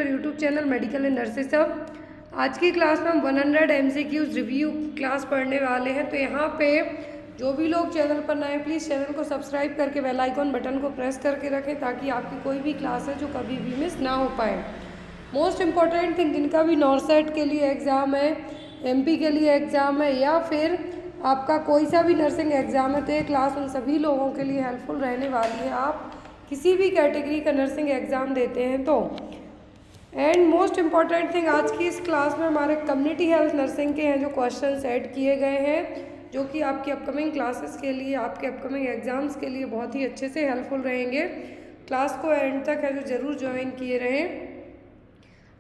YouTube channel medical and nursing सब। आज की क्लास में हम 100 MCQs रिव्यू क्लास पढ़ने वाले हैं। तो यहाँ पे जो भी लोग चैनल पर नए, प्लीज़ चैनल को सब्सक्राइब करके बेल आइकॉन बटन को प्रेस करके रखें ताकि आपकी कोई भी क्लास है जो कभी भी मिस ना हो पाए। मोस्ट इम्पॉर्टेंट थिंग, जिनका भी नॉर्सेट के लिए एग्ज़ाम है, MP के लिए एग्ज़ाम है, या फिर आपका कोई सा भी नर्सिंग एग्ज़ाम है, तो ये क्लास उन सभी लोगों के लिए हेल्पफुल रहने वाली है। आप किसी भी कैटेगरी का नर्सिंग एग्ज़ाम देते हैं तो। एंड मोस्ट इम्पॉर्टेंट थिंग, आज की इस क्लास में हमारे कम्युनिटी हेल्थ नर्सिंग के हैं जो क्वेश्चन ऐड किए गए हैं, जो कि आपकी अपकमिंग क्लासेस के लिए, आपके अपकमिंग एग्ज़ाम्स के लिए बहुत ही अच्छे से हेल्पफुल रहेंगे। क्लास को एंड तक है जो ज़रूर ज्वाइन किए रहें।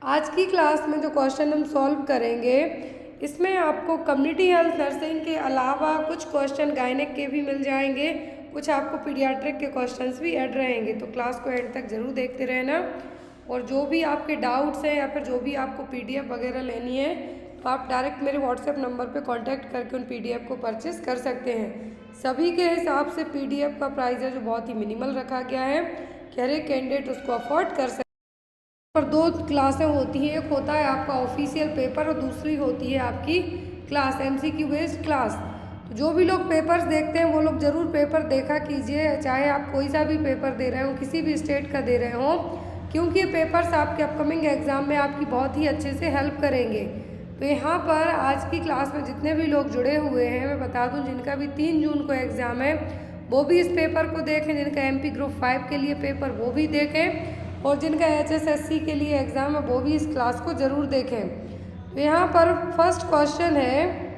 आज की क्लास में जो क्वेश्चन हम सॉल्व करेंगे, इसमें आपको कम्युनिटी हेल्थ नर्सिंग के अलावा कुछ क्वेश्चन गायनेक के भी मिल जाएंगे, कुछ आपको पीडियाट्रिक के क्वेश्चंस भी ऐड रहेंगे। तो क्लास को एंड तक ज़रूर देखते रहना। और जो भी आपके डाउट्स हैं या फिर जो भी आपको PDF वगैरह लेनी है, तो आप डायरेक्ट मेरे WhatsApp नंबर पे कांटेक्ट करके उन PDF को परचेस कर सकते हैं। सभी के हिसाब से PDF का प्राइस है जो बहुत ही मिनिमल रखा गया है कि हर एक कैंडिडेट उसको अफोर्ड कर सकते। पर दो क्लासें होती हैं, एक होता है आपका ऑफिशियल पेपर और दूसरी होती है आपकी क्लास MCQ बेस्ड क्लास। तो जो भी लोग पेपर्स देखते हैं वो लोग ज़रूर पेपर देखा कीजिए, चाहे आप कोई सा भी पेपर दे रहे हो, किसी भी स्टेट का दे रहे हो, क्योंकि ये पेपर्स आपके अपकमिंग एग्ज़ाम में आपकी बहुत ही अच्छे से हेल्प करेंगे। तो यहाँ पर आज की क्लास में जितने भी लोग जुड़े हुए हैं, मैं बता दूँ जिनका भी 3 जून को एग्ज़ाम है वो भी इस पेपर को देखें, जिनका MP ग्रुप 5 के लिए पेपर वो भी देखें, और जिनका HSSC के लिए एग्ज़ाम है वो भी इस क्लास को ज़रूर देखें। तो यहाँ पर फर्स्ट क्वेश्चन है,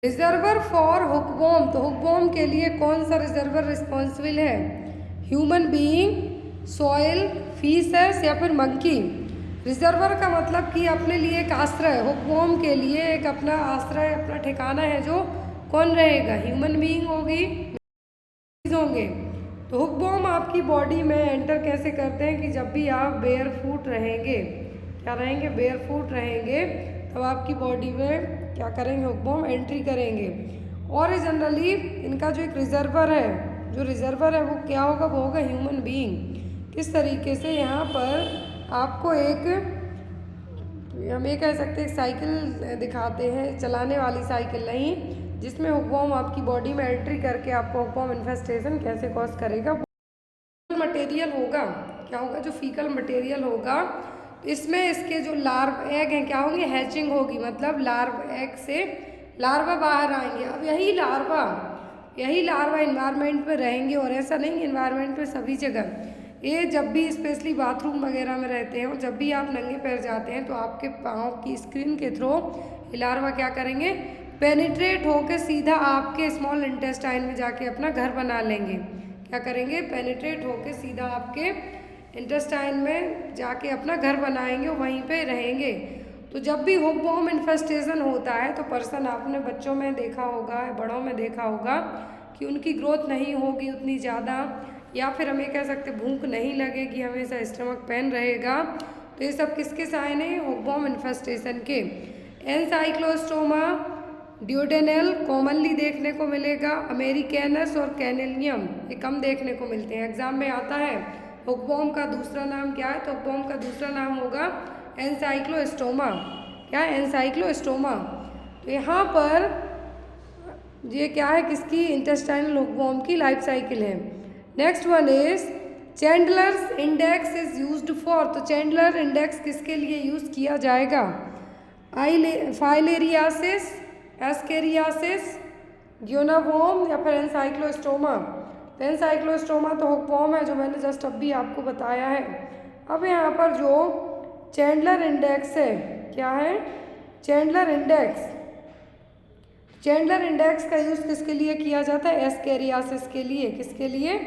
रिजर्वर फॉर हुकवॉर्म। तो हुकवॉर्म के लिए कौन सा रिजर्वर रिस्पॉन्सिबल है? ह्यूमन बीइंग, सॉइल, फीसेस या फिर मंकी। रिजर्वर का मतलब कि अपने लिए एक आश्रय, हुकवॉर्म के लिए एक अपना आश्रय, अपना ठिकाना है जो कौन रहेगा? ह्यूमन बीइंग होगी, होंगे। तो हुकवॉर्म आपकी बॉडी में एंटर कैसे करते हैं कि जब भी आप बेयर फुट रहेंगे, क्या रहेंगे? बेयर फुट रहेंगे, तब आपकी बॉडी में क्या करेंगे? हुकवॉर्म एंट्री करेंगे। और जनरली इनका जो एक रिजर्वर है, जो रिजर्वर है वो क्या होगा? वो होगा ह्यूमन बीइंग। किस तरीके से? यहाँ पर आपको एक, हम ये कह सकते हैं साइकिल दिखाते हैं, चलाने वाली साइकिल नहीं, जिसमें हुकवॉर्म आपकी बॉडी में एंट्री करके आपको हुकवॉर्म इन्फेस्टेशन कैसे कॉज करेगा। मटेरियल होगा, क्या होगा? जो फीकल मटेरियल होगा, इसमें इसके जो लार्व एग हैं क्या होंगे? हैचिंग होगी, मतलब लार्व एग से लार्वा बाहर आएंगे। अब यही लार्वा इन्वायरमेंट में रहेंगे, और ऐसा नहीं इन्वायरमेंट में सभी जगह, ये जब भी स्पेशली बाथरूम वगैरह में रहते हैं और जब भी आप नंगे पैर जाते हैं तो आपके पाँव की स्क्रीन के थ्रू ये लार्वा क्या करेंगे? पेनिट्रेट होकर सीधा आपके स्मॉल इंटेस्टाइन में जाके अपना घर बना लेंगे। क्या करेंगे? पेनिट्रेट होकर सीधा आपके इंटेस्टाइन में जाके अपना घर बनाएंगे और वहीं पे रहेंगे। तो जब भी हुकवॉर्म इन्फेस्टेशन होता है तो पर्सन, आपने बच्चों में देखा होगा, बड़ों में देखा होगा कि उनकी ग्रोथ नहीं होगी उतनी ज़्यादा, या फिर हम ये कह सकते भूख नहीं लगेगी, हमेशा स्टमक पेन रहेगा। तो ये सब किसके साइन है? हुकवॉर्म इन्फेस्टेशन के। एनसाइक्लोस्टोमा ड्यूडेनल कॉमनली देखने को मिलेगा, अमेरिकैनस और कैनेलियम ये कम देखने को मिलते हैं। एग्जाम में आता है हुकवॉर्म का दूसरा नाम क्या है? तो हुकवॉर्म का दूसरा नाम होगा एनसाइक्लोस्टोमा। क्या? एनसाइक्लोस्टोमा। तो यहाँ पर ये क्या है? किसकी? इंटेस्टाइनल हुकवॉर्म की लाइफ साइकिल है। Next one is Chandler's index is used for. तो चैंडलर इंडेक्स किसके लिए यूज़ किया जाएगा? फाइलेरियासिस, एस्केरियासिस, गियोनावॉर्म या फिर एनसाइक्लोस्टोमा। तो एनसाइक्लोस्टोमा तो हुकवॉर्म है जो मैंने जस्ट अभी आपको बताया है। अब यहाँ पर जो चैंडलर इंडेक्स है, क्या है? Chandler index. चैंडलर इंडेक्स का यूज़ किसके लिए किया जाता है? एस्केरियासिस के लिए। किसके लिए?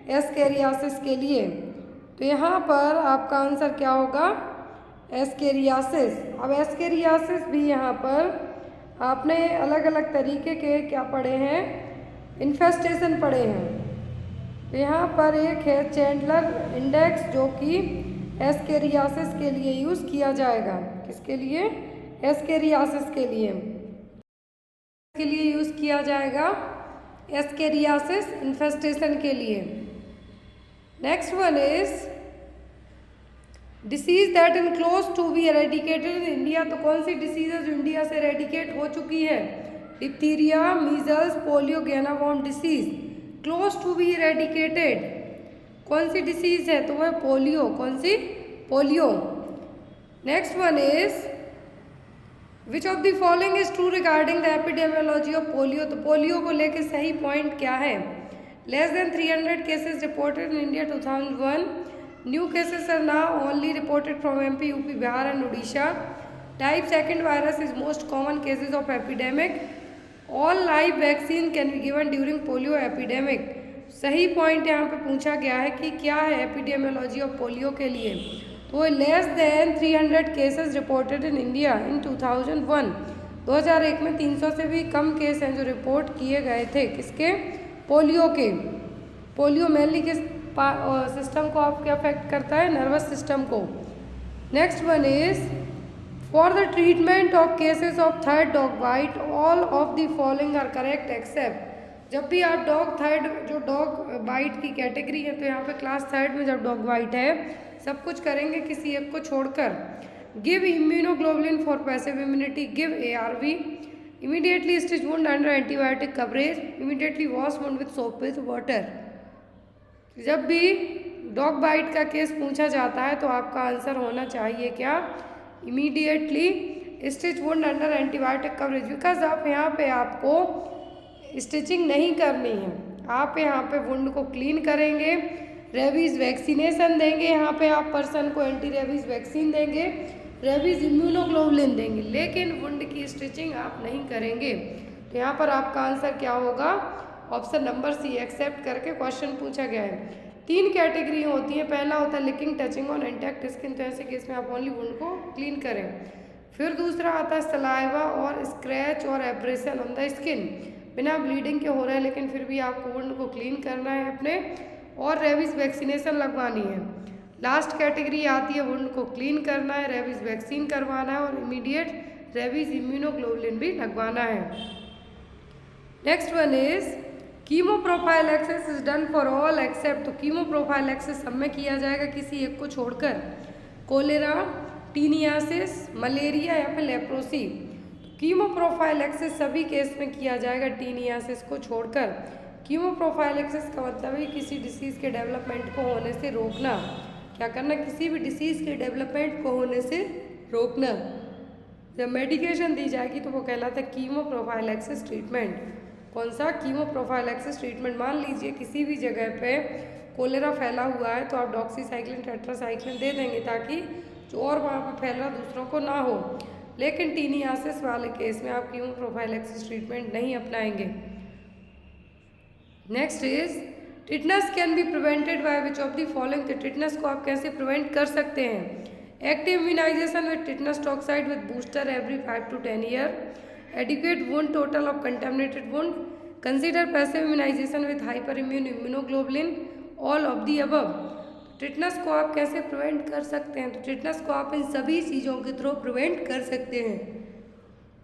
एस्केरियासिस के लिए। तो यहाँ पर आपका आंसर क्या होगा? एस्केरियासिस। अब एस्केरियासिस भी यहाँ पर आपने अलग अलग तरीके के क्या पढ़े हैं? इन्फेस्टेशन पढ़े हैं। तो यहाँ पर एक है चैंडलर इंडेक्स जो कि एस्केरियासिस के लिए यूज़ किया जाएगा। किसके लिए? एस्केरियासिस के लिए यूज़ किया जाएगा, एस्केरियासिस इन्फेस्टेशन के लिए। Next one is disease that in close to be eradicated in India, तो कौन सी डिसीज है जो इंडिया से एरेडिकेट हो चुकी है? Diphtheria, measles, polio, guinea worm disease. Close to be eradicated कौन सी डिसीज है? तो वह पोलियो। कौन सी? Polio. Next one is which of the following is true regarding the epidemiology of polio, तो पोलियो को लेके सही पॉइंट क्या है? Less than 300 cases reported in India 2001, new cases are now only reported from MP, UP, Bihar and Orissa. Type second virus is most common cases of epidemic, all live vaccine can be given during polio epidemic. सही point यहाँ पे पूछा गया है कि क्या है epidemiology of polio के लिए, तो less than 300 cases reported in India in 2001। 2001 में 300 से भी कम केस हैं जो रिपोर्ट किए गए थे। किसके? पोलियो के। पोलियो मेनली किस सिस्टम को आपके अफेक्ट करता है? नर्वस सिस्टम को। Next one is for the treatment of cases of third dog bite all of the following are correct except. जब भी आप डॉग बाइट की कैटेगरी है, तो यहाँ पे क्लास थर्ड में जब डॉग बाइट है सब कुछ करेंगे किसी एक को छोड़कर। Give immunoglobulin for passive immunity, give ARV, immediately stitch wound under antibiotic coverage, immediately wash wound with soap with water. जब भी डॉग बाइट का केस पूछा जाता है तो आपका आंसर होना चाहिए क्या? Immediately stitch wound under antibiotic coverage, because आप यहाँ पे आपको स्टिचिंग नहीं करनी है, आप यहाँ पे वुंड को क्लीन करेंगे, रेबीज़ वैक्सीनेशन देंगे, यहाँ पे आप पर्सन को एंटी रेबीज़ वैक्सीन देंगे, रेबीज़ इम्यूनोग्लोबुलिन देंगे, लेकिन वुंड की स्टिचिंग आप नहीं करेंगे। तो यहाँ पर आपका आंसर क्या होगा? ऑप्शन नंबर सी, एक्सेप्ट करके क्वेश्चन पूछा गया है। 3 कैटेगरी होती हैं, पहला होता है licking, touching on intact skin, तो ऐसे केस में आप ओनली वुंड को क्लीन करें। फिर दूसरा आता है सलाइवा और स्क्रैच और एब्रेशन ऑन द स्किन, बिना ब्लीडिंग के हो रहा है लेकिन फिर भी आपको वुंड को क्लीन करना है अपने, और रेबीज़ वैक्सीनेशन लगवानी है। लास्ट कैटेगरी आती है वुंड को क्लीन करना है, रेबीज़ वैक्सीन करवाना है और इमीडिएट रेबीज़ इम्यूनोग्लोबुलिन भी लगवाना है। Next one is chemo prophylaxis is done for all except, तो कीमो प्रोफाइलैक्सिस सब में किया जाएगा किसी एक को छोड़कर। कोलेरा, टीनियासिस, मलेरिया या फिर लेप्रोसी। कीमो प्रोफाइलैक्सिस सभी केस में किया जाएगा टीनियासिस को छोड़कर। कीमो प्रोफाइलैक्सिस का मतलब है किसी डिसीज़ के डेवलपमेंट को होने से रोकना। क्या करना? किसी भी डिसीज़ के डेवलपमेंट को होने से रोकना। जब मेडिकेशन दी जाएगी तो वो कहलाता है कीमो प्रोफाइलैक्सिस ट्रीटमेंट। कौन सा? Chemo prophylaxis treatment. मान लीजिए किसी भी जगह पे कोलेरा फैला हुआ है तो आप डॉक्सीसाइक्लिन, टेट्रासाइक्लिन दे देंगे ताकि जो और वहाँ पर फैल रहा दूसरों को ना हो, लेकिन टीनियासिस वाले केस में आप कीमो प्रोफाइलैक्सिस ट्रीटमेंट नहीं अपनाएंगे। Next is tetanus can be prevented by which of the following, तो टिटनस को आप कैसे प्रिवेंट कर सकते हैं? Active immunisation with tetanus toxoid with booster every 5 to 10 year, adequate wound total of contaminated wound, consider passive immunisation with hyper immune immunoglobulin, all of the above. Tetanus को आप कैसे प्रिवेंट कर सकते हैं? तो टिटनस को आप इन सभी चीज़ों के थ्रू प्रिवेंट कर सकते हैं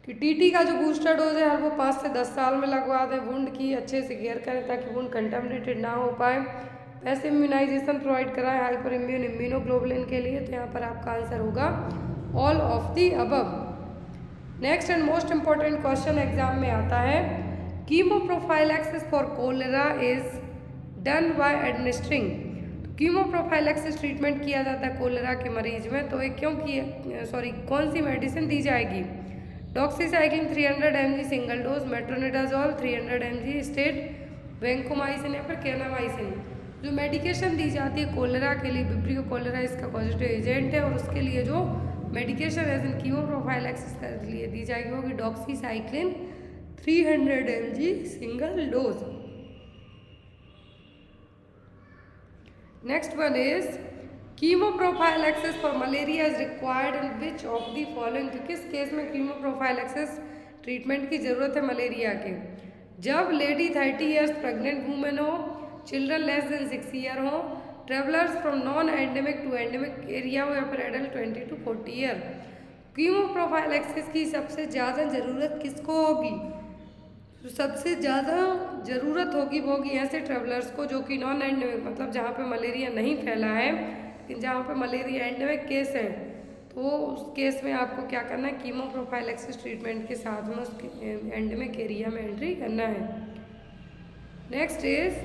कि टीटी का जो बूस्टर डोज है हर वो 5 से 10 साल में लगवा दें, वुंड की अच्छे से केयर करें ताकि वुंड कंटेमिनेटेड ना हो पाए, पैसिव इम्यूनाइजेशन प्रोवाइड कराएं हाइपर इम्यून इम्यूनोग्लोबुलिन के लिए। तो यहाँ पर आपका आंसर होगा all of the above. Next and most important question exam में आता है, chemo prophylaxis for cholera is done by administering. Chemo prophylaxis treatment किया जाता है कोलेरा के मरीज में, तो एक कौन सी मेडिसिन दी जाएगी? Doxycycline 300 mg single dose, metronidazole 300 mg state, vancomycin या फिर केनामाइसिन। जो मेडिकेशन दी जाती है कोलेरा के लिए, विब्रियो कोलेरा इसका पॉजिटिव एजेंट है, और उसके लिए जो medication as in chemo prophylaxis के लिए दी जाएगी होगी doxycycline 300 mg single dose. Next one is chemo prophylaxis for malaria is required in which of the following, तो किस केस में कीमो प्रोफाइलैक्सिस ट्रीटमेंट की जरूरत है मलेरिया के? जब लेडी 30 ईयर्स प्रेग्नेंट वूमेन हो, चिल्ड्रन लेस देन 6 ईयर हो, travellers from non endemic to endemic area हो, या फिर adult 20 to 40 year. Chemo prophylaxis की सबसे ज़्यादा ज़रूरत किसको होगी? तो सबसे ज़्यादा ज़रूरत होगी वो होगी ऐसे ट्रेवलर्स को जो कि नॉन एंडेमिक, मतलब जहाँ पे मलेरिया नहीं फैला है, लेकिन जहाँ पे मलेरिया एंडेमिक केस है तो उस केस में आपको क्या करना है, कीमो प्रोफाइलैक्सिस ट्रीटमेंट के साथ में उसके एंडेमिक एरिया में एंट्री करना है। Next is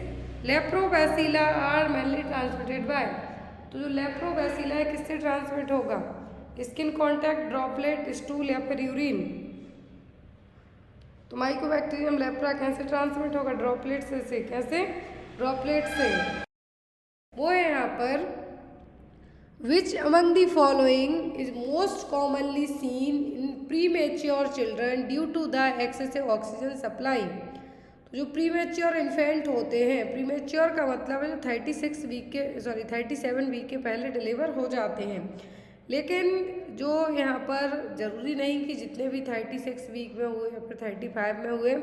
lepra bacilli are mainly transmitted by, तो जो लेप्रोबैसिला है किससे ट्रांसमिट होगा, स्किन कॉन्टैक्ट, ड्रॉपलेट, स्टूल या फिर यूरिन। तो माइकोबैक्टीरियम लेप्रा कैसे ट्रांसमिट होगा, ड्रॉपलेट से। कैसे, ड्रॉपलेट से। वो है यहाँ पर which among the following is most commonly seen in premature children due to the excessive oxygen supply. तो जो प्रीमेच्योर इन्फेंट होते हैं, प्रीमेच्योर का मतलब है जो 37 वीक के पहले डिलीवर हो जाते हैं, लेकिन जो यहाँ पर ज़रूरी नहीं कि जितने भी 36 वीक में हुए या फिर 35 में हुए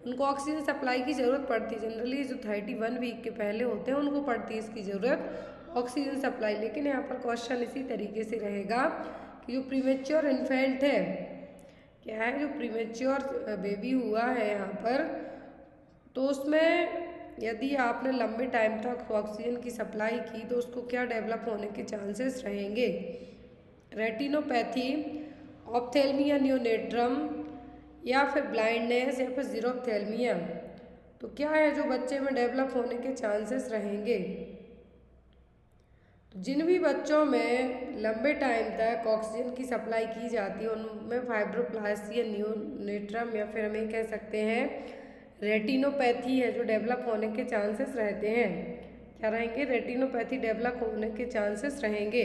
उनको ऑक्सीजन सप्लाई की ज़रूरत पड़ती है। जनरली जो 31 वीक के पहले होते हैं उनको पड़ती है इसकी ज़रूरत ऑक्सीजन सप्लाई। लेकिन यहाँ पर क्वेश्चन इसी तरीके से रहेगा कि जो प्रीमेच्योर इन्फेंट है, क्या है, जो प्रीमेच्योर बेबी हुआ है यहाँ पर, तो उसमें यदि आपने लंबे टाइम तक ऑक्सीजन की सप्लाई की तो उसको क्या डेवलप होने के चांसेस रहेंगे, रेटिनोपैथी, ऑप्थेल्मिया नियोनेट्रम या फिर ब्लाइंडनेस या फिर जीरोप्थेल्मिया। तो क्या है जो बच्चे में डेवलप होने के चांसेस रहेंगे। तो जिन भी बच्चों में लंबे टाइम तक ऑक्सीजन की सप्लाई की जाती है उनमें फाइब्रोप्लास्टिया नियोनेट्रम या फिर हमें कह सकते हैं रेटिनोपैथी है जो डेवलप होने के चांसेस रहते हैं। क्या रहेंगे, रेटिनोपैथी डेवलप होने के चांसेस रहेंगे।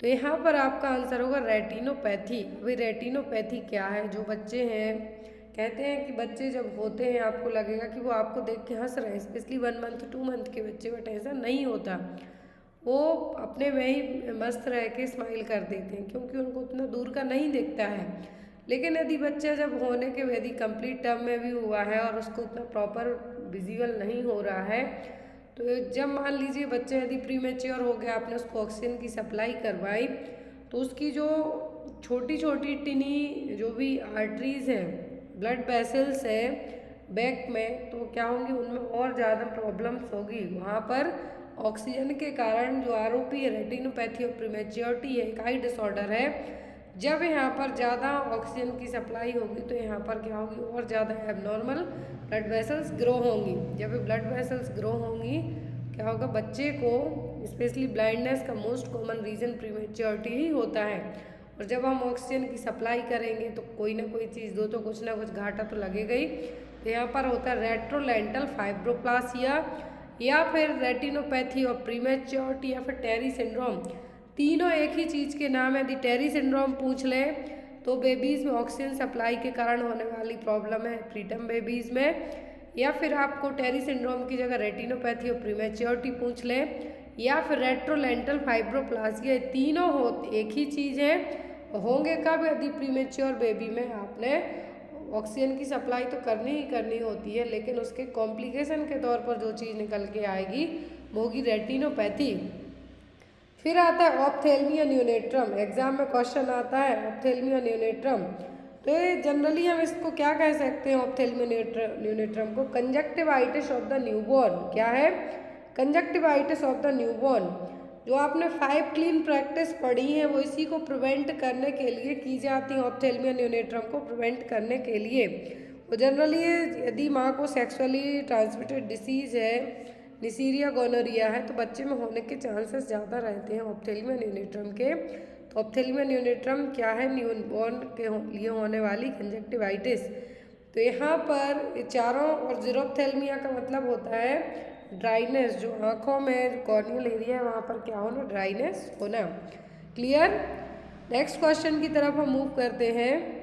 तो यहाँ पर आपका आंसर होगा रेटिनोपैथी। अभी रेटिनोपैथी क्या है, जो बच्चे हैं, कहते हैं कि बच्चे जब होते हैं आपको लगेगा कि वो आपको देख के हंस रहे हैं, स्पेशली 1 मंथ 2 मंथ के बच्चे, बट ऐसा नहीं होता, वो अपने में ही मस्त रह के स्माइल कर देते हैं क्योंकि उनको उतना दूर का नहीं दिखता है। लेकिन यदि बच्चा जब होने के यदि कंप्लीट टर्म में भी हुआ है और उसको उतना प्रॉपर विजिबल नहीं हो रहा है, तो जब मान लीजिए बच्चे यदि प्रीमेच्योर हो गया, आपने उसको ऑक्सीजन की सप्लाई करवाई, तो उसकी जो छोटी छोटी टिनी जो भी आर्टरीज हैं, ब्लड वेसल्स है बैक में, तो क्या होंगी, उनमें और ज़्यादा प्रॉब्लम्स होगी। वहाँ पर ऑक्सीजन के कारण जो आरओपी है, रेटिनोपैथी और प्रीमेच्योरिटी है, एक आई डिसऑर्डर है, जब यहाँ पर ज़्यादा ऑक्सीजन की सप्लाई होगी तो यहाँ पर क्या होगी, और ज़्यादा एबनॉर्मल ब्लड वेसल्स ग्रो होंगी। जब ब्लड वेसल्स ग्रो होंगी क्या होगा, बच्चे को स्पेशली ब्लाइंडनेस का मोस्ट कॉमन रीज़न प्रीमेच्योरिटी ही होता है। और जब हम ऑक्सीजन की सप्लाई करेंगे तो कोई ना कोई चीज़ दो, तो कुछ ना कुछ घाटा तो लगेगा ही। तो यहाँ पर होता है रेट्रोलेंटल फाइब्रोप्लासिया या फिर रेटिनोपैथी और प्रीमेच्योरिटी या फिर टेरी सिंड्रोम। तीनों एक ही चीज़ के नाम है। यदि टेरी सिंड्रोम पूछ लें तो बेबीज़ में ऑक्सीजन सप्लाई के कारण होने वाली प्रॉब्लम है प्रीटर्म बेबीज़ में, या फिर आपको टेरी सिंड्रोम की जगह रेटिनोपैथी और प्रीमेच्योरिटी पूछ लें, या फिर रेट्रोलेंटल फाइब्रोप्लासिया, तीनों एक ही चीज़ है। होंगे कब, यदि प्रीमेच्योर बेबी में आपने ऑक्सीजन की सप्लाई तो करनी ही करनी होती है, लेकिन उसके कॉम्प्लिकेशन के तौर पर जो चीज़ निकल के आएगी वो होगी रेटिनोपैथी। फिर आता है ऑप्थेल्मिया नियोनेट्रम, एग्जाम में क्वेश्चन आता है ऑप्थेल्मिया नियोनेट्रम। तो ये जनरली हम इसको क्या कह सकते हैं, ऑप्थेल्मिया नियोनेट्रम को कंजक्टिवाइटिस ऑफ द न्यूबॉर्न। क्या है, कंजक्टिवाइटिस ऑफ द न्यूबॉर्न। जो आपने 5 क्लीन प्रैक्टिस पढ़ी है वो इसी को प्रिवेंट करने के लिए की जाती है, ऑप्थेल्मिया नियोनेट्रम को प्रिवेंट करने के लिए। वो जनरली यदि माँ को सेक्सुअली ट्रांसमिटेड डिसीज़ है, निसीरिया गोनोरिया है, तो बच्चे में होने के चांसेस ज़्यादा रहते हैं ऑप्थेल्मिया नियोनेट्रम के। तो ऑप्थेल्मिया नियोनेट्रम क्या है, न्यूबॉर्न के लिए होने वाली कंजक्टिवाइटिस। तो यहाँ पर चारों, और जीरोप्थेल्मिया का मतलब होता है ड्राइनेस, जो आँखों में कॉर्नियल एरिया है वहाँ पर क्या होना, ड्राइनेस होना। क्लियर। नेक्स्ट क्वेश्चन की तरफ हम मूव करते हैं।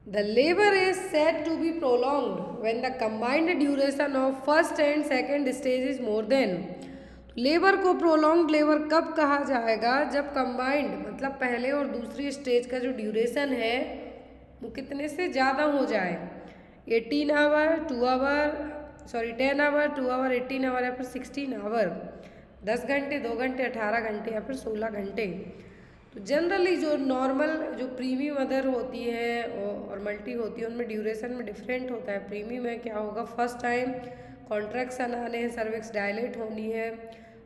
The labor is said to be prolonged when the combined duration of first and second stage is more than। Labour को प्रोलॉन्ग लेबर कब कहा जाएगा, जब कंबाइंड मतलब पहले और दूसरी स्टेज का जो ड्यूरेशन है वो कितने से ज़्यादा हो जाए, 18 hour 2 hour 10 hour 2 hour 18 hour या फिर 16 आवर, 10 घंटे 2 घंटे 18 घंटे या फिर 16 घंटे। तो जनरली जो नॉर्मल जो प्रीमी मदर होती है और मल्टी होती है उनमें ड्यूरेशन में डिफरेंट होता है। प्रीमी में क्या होगा, फर्स्ट टाइम कॉन्ट्रैक्शन आने हैं, सर्विक्स डायलेट होनी है,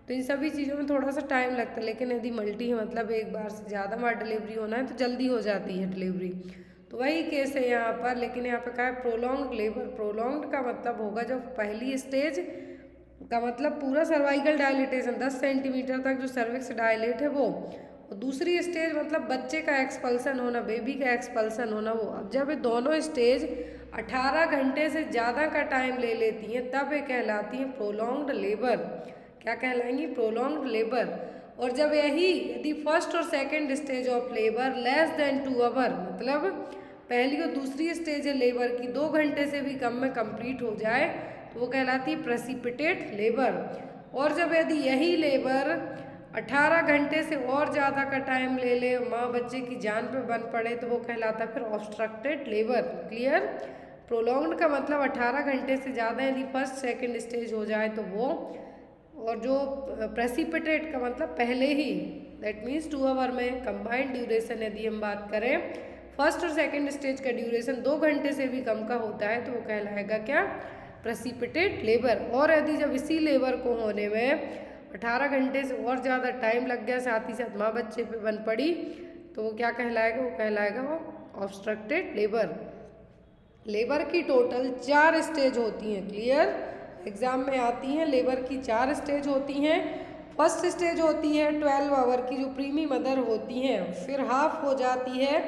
तो इन सभी चीज़ों में थोड़ा सा टाइम लगता है। लेकिन यदि मल्टी है मतलब एक बार से ज़्यादा बार डिलीवरी होना है तो जल्दी हो जाती है डिलीवरी। तो वही केस है यहाँ पर। लेकिन यहाँ पर क्या है, प्रोलॉन्ग्ड लेबर। प्रोलॉन्ग्ड का मतलब होगा जो पहली स्टेज का मतलब पूरा सर्वाइकल डायलिटेशन 10 सेंटीमीटर तक जो सर्विक्स डायलेट है वो, और दूसरी स्टेज मतलब बच्चे का एक्सपल्सन होना, बेबी का एक्सपल्सन होना वो। अब जब ये दोनों स्टेज 18 घंटे से ज़्यादा का टाइम ले लेती हैं तब ये कहलाती हैं प्रोलॉन्ग्ड लेबर। क्या कहलाएंगी? Prolonged labour. और जब यदि फर्स्ट और second stage of labour less than 2 hour, मतलब पहली और दूसरी स्टेज है लेबर की 2 घंटे से भी कम में कंप्लीट हो जाए तो वो कहलाती है प्रेसिपिटेट लेबर। और जब यदि यही लेबर 18 घंटे से और ज़्यादा का टाइम ले ले, माँ बच्चे की जान पे बन पड़े, तो वो कहलाता है फिर ऑब्स्ट्रक्टेड लेबर। क्लियर? प्रोलॉन्ग्ड का मतलब 18 घंटे से ज़्यादा यदि फर्स्ट सेकंड स्टेज हो जाए तो वो, और जो प्रेसिपिटेट का मतलब पहले ही, दैट मीन्स 2 आवर में कंबाइंड ड्यूरेशन यदि हम बात करें, फर्स्ट और सेकंड स्टेज का ड्यूरेशन 2 घंटे से भी कम का होता है तो वो कहलाएगा क्या? Precipitate labour. और यदि जब इसी लेबर को होने में 18 घंटे से और ज़्यादा टाइम लग गया, साथ ही साथ माँ बच्चे पे बन पड़ी, तो वो क्या कहलाएगा? वो कहलाएगा ऑब्स्ट्रक्टेड लेबर। लेबर की टोटल 4 स्टेज होती हैं। क्लियर? एग्जाम में आती हैं। लेबर की 4 स्टेज होती हैं। फर्स्ट स्टेज होती है 12 आवर की, जो प्रीमी मदर होती हैं। फिर हाफ हो जाती है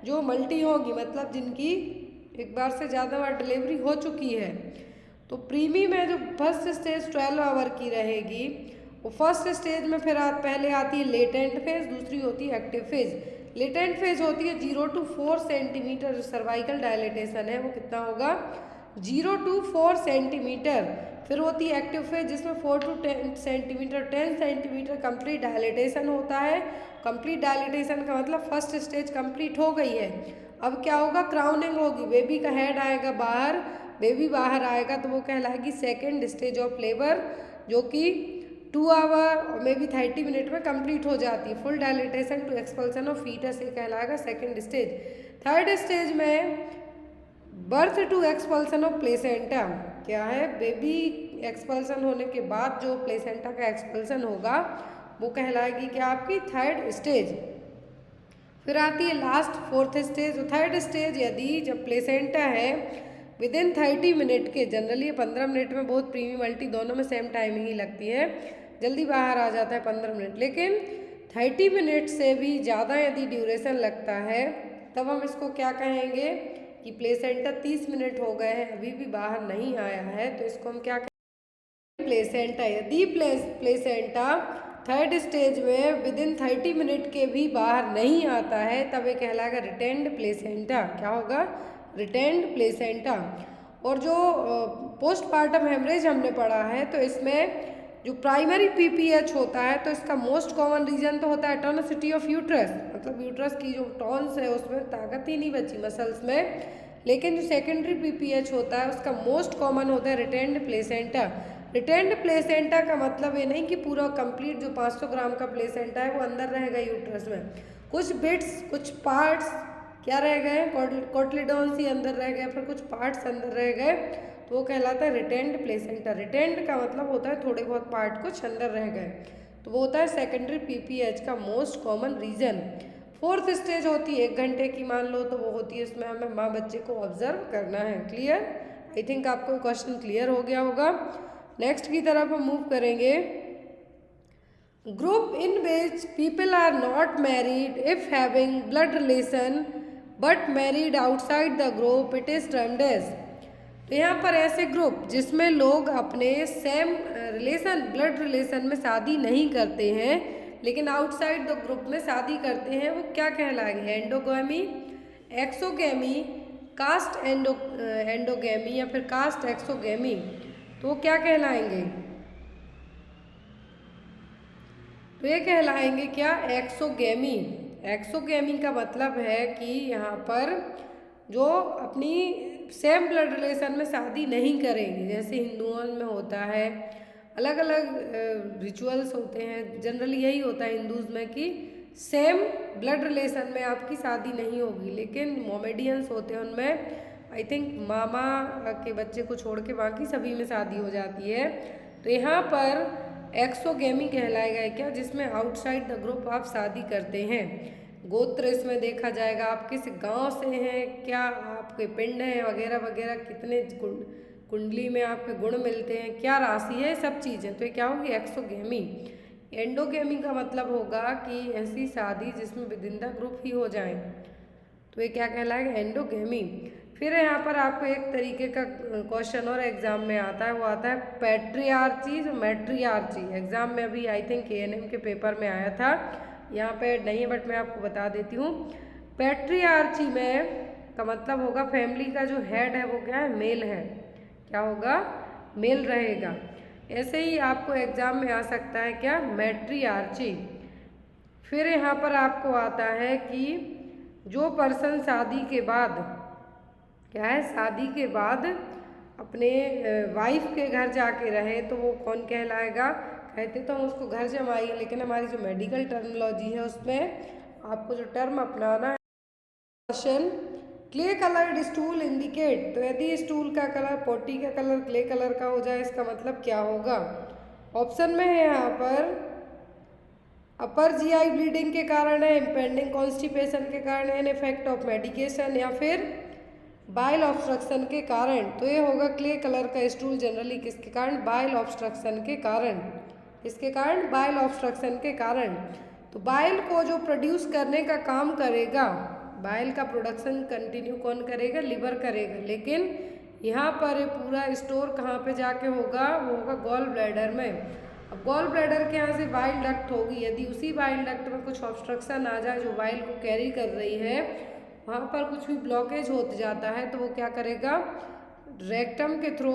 जो मल्टी होगी, मतलब जिनकी एक बार से ज़्यादा बार डिलीवरी हो चुकी है। तो प्रीमी में जो फर्स्ट स्टेज 12 आवर की रहेगी, वो फर्स्ट स्टेज में फिर पहले आती है लेटेंट फेज, दूसरी होती है एक्टिव फेज। लेटेंट फेज होती है 0 to 4 सेंटीमीटर। जो सर्वाइकल डायलिटेशन है वो कितना होगा? 0 to 4 सेंटीमीटर। फिर होती है एक्टिव फेज जिसमें 4 to 10 centimetre, 10 centimetre complete dilatation होता है। कंप्लीट डायलिटेशन का मतलब फर्स्ट स्टेज कंप्लीट हो गई है। अब क्या होगा? क्राउनिंग होगी, बेबी का हेड आएगा बाहर, बेबी बाहर आएगा तो वो कहलाएगी सेकेंड स्टेज ऑफ लेबर, जो कि 2 आवर और मे बी 30 मिनट में कंप्लीट हो जाती है। Full dilatation to expulsion of foetus ये कहलाएगा सेकेंड स्टेज। थर्ड स्टेज में birth to expulsion of placenta. क्या है? बेबी एक्सपल्सन होने के बाद जो प्लेसेंटा का एक्सपल्सन होगा वो कहलाएगी क्या? आपकी थर्ड स्टेज। फिर आती है last fourth stage. Third stage यदि जब प्लेसेंटा है विदिन 30 मिनट के, जनरली 15 मिनट में, बहुत प्रीमी मल्टी दोनों में सेम टाइमिंग ही लगती है, जल्दी बाहर आ जाता है 15 मिनट। लेकिन 30 मिनट से भी ज़्यादा यदि ड्यूरेशन लगता है तब हम इसको क्या कहेंगे कि प्लेसेंटा 30 मिनट हो गए हैं अभी भी बाहर नहीं आया है, तो इसको हम क्या कहेंगे? प्लेसेंटा। यदि प्लेसेंटा थर्ड स्टेज में विदिन 30 मिनट के भी बाहर नहीं आता है तब ये कहलाएगा रिटेन्ड प्लेसेंटा। क्या होगा? Retained placenta. और जो पोस्टमार्टम हेमरेज हमने पढ़ा है तो इसमें जो प्राइमरी पीपीएच होता है तो इसका मोस्ट कॉमन रीजन तो होता है टोनिसिटी ऑफ यूट्रस, मतलब यूट्रस की जो टॉन्स है उसमें ताकत ही नहीं बची मसल्स में। लेकिन जो सेकेंडरी पीपीएच होता है उसका मोस्ट कॉमन होता है रिटेन्ड प्लेसेंटा। रिटेन्ड प्लेसेंटा का मतलब ये नहीं कि पूरा कंप्लीट जो 500 ग्राम का प्लेसेंटा है वो अंदर रहेगा यूट्रस में, कुछ बिट्स, कुछ पार्ट्स क्या रह गए? कोटलीडॉन्स ही अंदर रह गए, फिर कुछ पार्ट्स अंदर रह गए, तो वो कहलाता है रिटेन्ड प्लेसेंटा। रिटेन्ड का मतलब होता है थोड़े बहुत पार्ट कुछ अंदर रह गए, तो वो होता है सेकेंडरी पीपीएच का most common reason. Fourth stage होती है 1 घंटे की, मान लो, तो वो होती है उसमें हमें माँ बच्चे को ऑब्जर्व करना है। क्लियर? आई थिंक आपको क्वेश्चन क्लियर हो गया होगा। नेक्स्ट की तरफ हम मूव करेंगे। Group in which people are not married if having blood relation but married outside the group, it is termed as. तो यहाँ पर ऐसे ग्रुप जिसमें लोग अपने सेम रिलेशन, ब्लड रिलेशन में शादी नहीं करते हैं लेकिन आउटसाइड द ग्रुप में शादी करते हैं, वो क्या कहलाएंगे? एंडोगैमी, एक्सोगैमी, कास्ट एंडोगैमी या फिर कास्ट एक्सोगैमी, तो वो क्या कहलाएंगे? तो ये कहलाएंगे क्या? एक्सोगैमी। एक्सोगैमी का मतलब है कि यहाँ पर जो अपनी सेम ब्लड रिलेशन में शादी नहीं करेंगे, जैसे हिंदुओं में होता है, अलग अलग रिचुअल्स होते हैं, जनरली यही होता है हिंदूज़ में कि सेम ब्लड रिलेशन में आपकी शादी नहीं होगी। लेकिन मोमेडियंस होते हैं उनमें आई थिंक मामा के बच्चे को छोड़ के बाकी सभी में शादी हो जाती है। तो यहाँ पर एक्सोगेमी कहलाएगा क्या, जिसमें आउटसाइड द ग्रुप आप शादी करते हैं। गोत्र इसमें देखा जाएगा, आप किस गांव से हैं, क्या आपके पिंड हैं वगैरह वगैरह, कितने कुंडली में आपके गुण मिलते हैं, क्या राशि है, सब चीज़ें। तो ये क्या होगी, एक्सोगेमी। एंडोगेमी का मतलब होगा कि ऐसी शादी जिसमें विदिन द ग्रुप ही हो जाए, तो ये क्या कहलाएगा, एंडोगेमी। फिर यहाँ पर आपको एक तरीके का क्वेश्चन और एग्जाम में आता है, वो आता है पैट्रियार्ची और मैट्रियार्ची। एग्जाम में अभी आई थिंक ANM के पेपर में आया था, यहाँ पे नहीं है बट मैं आपको बता देती हूँ। पैट्रियार्ची में का मतलब होगा फैमिली का जो हेड है वो क्या है, मेल है। क्या होगा, मेल रहेगा। ऐसे ही आपको एग्जाम में आ सकता है क्या, मैट्रियार्ची। फिर यहाँ पर आपको आता है कि जो पर्सन शादी के बाद क्या है, शादी के बाद अपने वाइफ के घर जाके रहे तो वो कौन कहलाएगा, कहते तो हम उसको घर जमाई, लेकिन हमारी जो मेडिकल टर्मिनोलॉजी है उसमें आपको जो टर्म अपनाना है। Question, clay coloured stool indicate. तो यदि स्टूल का कलर, पोटी का कलर क्ले कलर का हो जाए, इसका मतलब क्या होगा। ऑप्शन में है यहाँ पर अपर GI ब्लीडिंग के कारण है, इम्पेंडिंग कॉन्स्टिपेशन के कारण है, इफेक्ट ऑफ मेडिकेशन, या फिर बाइल ऑब्स्ट्रक्शन के कारण। तो ये होगा क्ले कलर का स्टूल जनरली किसके कारण, बाइल ऑब्स्ट्रक्शन के कारण। किसके कारण, बाइल ऑब्स्ट्रक्शन के कारण। तो बाइल को जो प्रोड्यूस करने का काम करेगा, बाइल का प्रोडक्शन कंटिन्यू कौन करेगा, लिवर करेगा। लेकिन यहाँ पर पूरा स्टोर कहाँ पे जाके होगा, वो होगा गॉल ब्लैडर में। अब गॉल ब्लैडर के यहाँ से बाइल डक्ट होगी, यदि उसी बाइल डक्ट में कुछ ऑब्स्ट्रक्शन आ जाए जो बाइल को कैरी कर रही है, वहाँ पर कुछ भी ब्लॉकेज हो जाता है, तो वो क्या करेगा, रेक्टम के थ्रू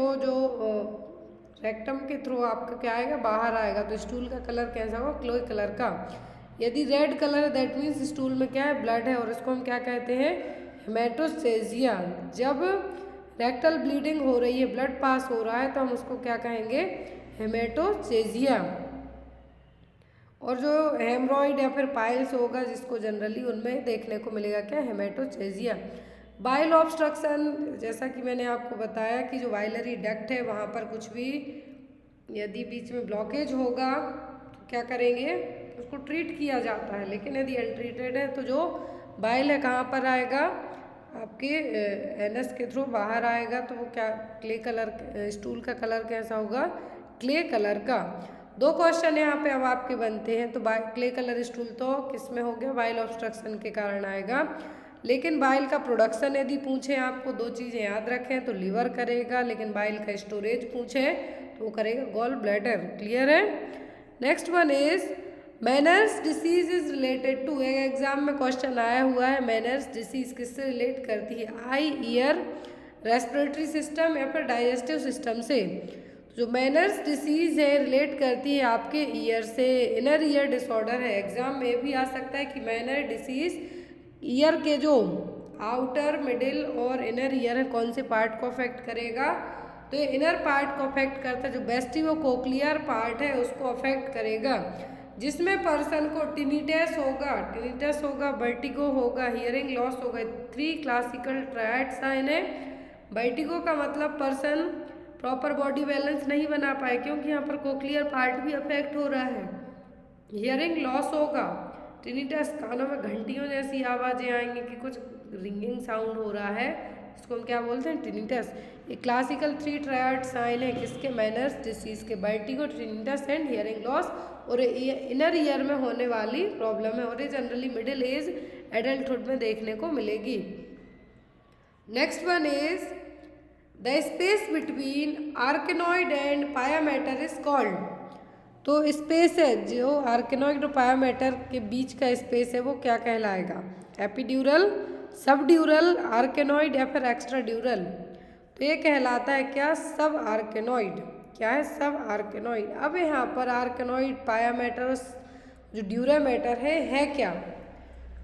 रेक्टम के थ्रू आपका क्या आएगा, बाहर आएगा। तो स्टूल का कलर कैसा होगा, क्लोई कलर का। यदि रेड कलर है दैट मीन्स स्टूल में क्या है, ब्लड है, और इसको हम क्या कहते हैं, हेमेटोस्टेजिया। जब रेक्टल ब्लीडिंग हो रही है, ब्लड पास हो रहा है, तो हम उसको क्या कहेंगे, हेमेटोस्टेजिया। और जो हेमरॉइड या फिर पाइल्स होगा, जिसको जनरली उनमें देखने को मिलेगा क्या, हेमेटोचेजिया। बाइल ऑब्स्ट्रक्शन, जैसा कि मैंने आपको बताया कि जो बाइलरी डक्ट है वहाँ पर कुछ भी यदि बीच में ब्लॉकेज होगा तो क्या करेंगे, उसको ट्रीट किया जाता है। लेकिन यदि अनट्रीटेड है तो जो बाइल है कहाँ पर आएगा, आपके एनस के थ्रू बाहर आएगा। तो वो क्या, क्ले कलर, स्टूल का कलर कैसा होगा, क्ले कलर का। दो क्वेश्चन यहाँ पे अब आपके बनते हैं। तो क्ले कलर स्टूल तो किस में हो गया, बाइल ऑब्स्ट्रक्शन के कारण आएगा। लेकिन बाइल का प्रोडक्शन यदि पूछे आपको, दो चीज़ें याद रखें, तो लिवर करेगा, लेकिन बाइल का स्टोरेज पूछे तो वो करेगा गॉल ब्लैडर। क्लियर है। Next one is Meniere's disease is related to. एक एग्जाम में क्वेश्चन आया हुआ है, मैनर्स डिसीज किससे रिलेट करती है, आई, ईयर, रेस्पिरेटरी सिस्टम या फिर डाइजेस्टिव सिस्टम से। जो मैनर्स डिसीज है रिलेट करती है आपके ईयर से। इनर ईयर डिसऑर्डर है, एग्जाम में भी आ सकता है कि मैनर डिसीज ईयर के जो आउटर, मिडिल और इनर ईयर है, कौन से पार्ट को अफेक्ट करेगा, तो ये इनर पार्ट को अफेक्ट करता है। जो वेस्टिबुलोकोक्लियर पार्ट है उसको अफेक्ट करेगा, जिसमें पर्सन को टिनिटस होगा, वर्टिगो होगा, हियरिंग लॉस होगा। 3 क्लासिकल ट्रायड्स हैं इन्हें। वर्टिगो का मतलब पर्सन प्रॉपर बॉडी बैलेंस नहीं बना पाए, क्योंकि यहाँ पर कोक्लियर पार्ट भी अफेक्ट हो रहा है। हियरिंग लॉस होगा, टिनिटस, कानों में घंटियों जैसी आवाज़ें आएंगी कि कुछ रिंगिंग साउंड हो रहा है, इसको हम क्या बोलते हैं, टिनिटस। ये क्लासिकल 3 ट्रायड साइन है किसके, मैनर्स डिसीज के, vertigo, tinnitus and hearing loss. और इनर ईयर में होने वाली प्रॉब्लम है, और ये जनरली मिडिल एज एडल्टहुड में देखने को मिलेगी। Next one is the space between arachnoid and pia mater is called. तो स्पेस है जो आर्केनॉइड और पायामेटर के बीच का स्पेस है वो क्या कहलाएगा, एपिड्यूरल, सबड्यूरल, आर्केनॉइड या फिर एक्स्ट्रा ड्यूरल। तो ये कहलाता है क्या, सब आर्केनॉइड। क्या है, सब आर्केनॉइड। अब यहाँ पर आर्केनॉइड, पायामेटर, जो ड्यूरामेटर है क्या,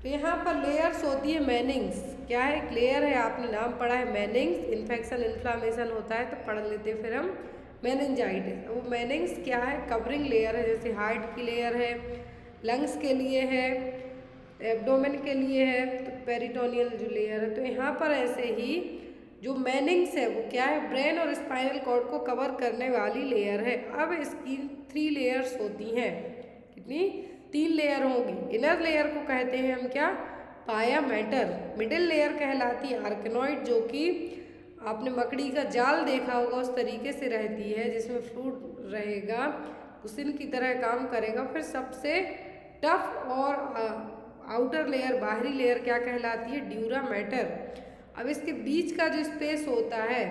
तो यहाँ पर लेयर्स होती है मैनिंग्स। क्या है, एक लेयर है, आपने नाम पढ़ा है मैनिंग्स। इन्फेक्शन, इन्फ्लामेशन होता है तो पढ़ लेते फिर हम मेनिंजाइटिस। वो मैनिंग्स क्या है, कवरिंग लेयर है, जैसे हार्ट की लेयर है, लंग्स के लिए है, एब्डोमेन के लिए है, तो पेरिटोनियल जो लेयर है। तो यहाँ पर ऐसे ही जो मेनिंग्स है वो क्या है, ब्रेन और स्पाइनल कॉर्ड को कवर करने वाली लेयर है। अब इसकी 3 लेयर्स होती हैं, कितनी, 3 लेयर होंगी। इनर लेयर को कहते हैं हम क्या, पाया मैटर। मिडिल लेयर कहलाती है आर्केनॉइड, जो कि आपने मकड़ी का जाल देखा होगा उस तरीके से रहती है, जिसमें फ्लूइड रहेगा, कुशन की तरह काम करेगा। फिर सबसे टफ और आउटर लेयर, बाहरी लेयर क्या कहलाती है, ड्यूरा मैटर। अब इसके बीच का जो स्पेस होता है,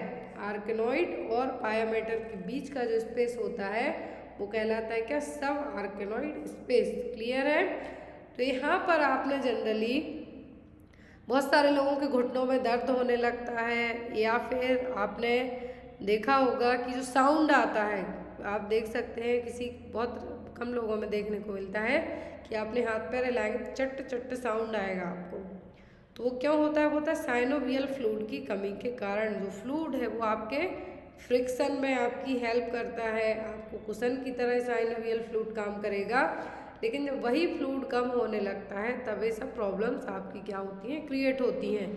आर्केनॉइड और पाया मैटर के बीच का जो स्पेस होता है वो कहलाता है क्या, सब आर्केनॉइड स्पेस। क्लियर है। तो यहाँ पर आपने जनरली बहुत सारे लोगों के घुटनों में दर्द होने लगता है, या फिर आपने देखा होगा कि जो साउंड आता है, आप देख सकते हैं किसी बहुत कम लोगों में देखने को मिलता है कि आपने हाथ पैर हिलाएंगे तो चट चट साउंड आएगा आपको। तो वो क्यों होता है, वो होता है साइनोवियल फ्लूइड की कमी के कारण। जो फ्लूइड है वो आपके फ्रिक्शन में आपकी हेल्प करता है, आपको कुशन की तरह साइनोवियल फ्लूइड काम करेगा। लेकिन जब वही फ्लूइड कम होने लगता है तब ये सब प्रॉब्लम्स आपकी क्या होती हैं, क्रिएट होती हैं।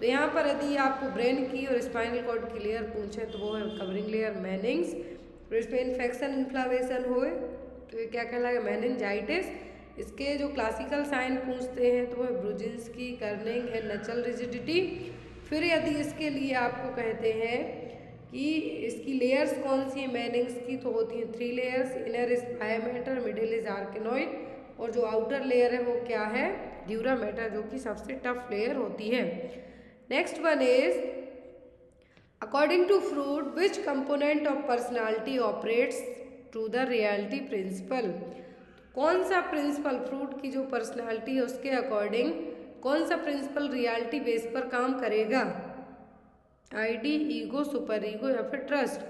तो यहाँ पर यदि आपको ब्रेन की और स्पाइनल कॉर्ड की लेयर पूछें तो वो है कवरिंग लेयर, मेनिंग्स। और इसमें इन्फेक्शन, इन्फ्लामेशन होए तो ये क्या कहलाएगा, मेनिंजाइटिस। इसके जो क्लासिकल साइन पूछते हैं तो वह ब्रुजिन्स्की, कर्निंग एंड नचल रिजिडिटी। फिर यदि इसके लिए आपको कहते हैं कि इसकी लेयर्स कौन सी है मेनिंग्स की, तो होती हैं 3 लेयर्स। इनर इज पाया मैटर, मिडिल इज आर्केनॉइड, और जो आउटर लेयर है वो क्या है, ड्यूरा मैटर, जो कि सबसे टफ लेयर होती है। Next one is according to Freud which component of personality operates to the reality principle. कौन सा प्रिंसिपल, फ्रूट की जो पर्सनालिटी है उसके अकॉर्डिंग कौन सा प्रिंसिपल रियलिटी बेस पर काम करेगा, आईडी, ईगो, सुपर ईगो या फिर ट्रस्ट।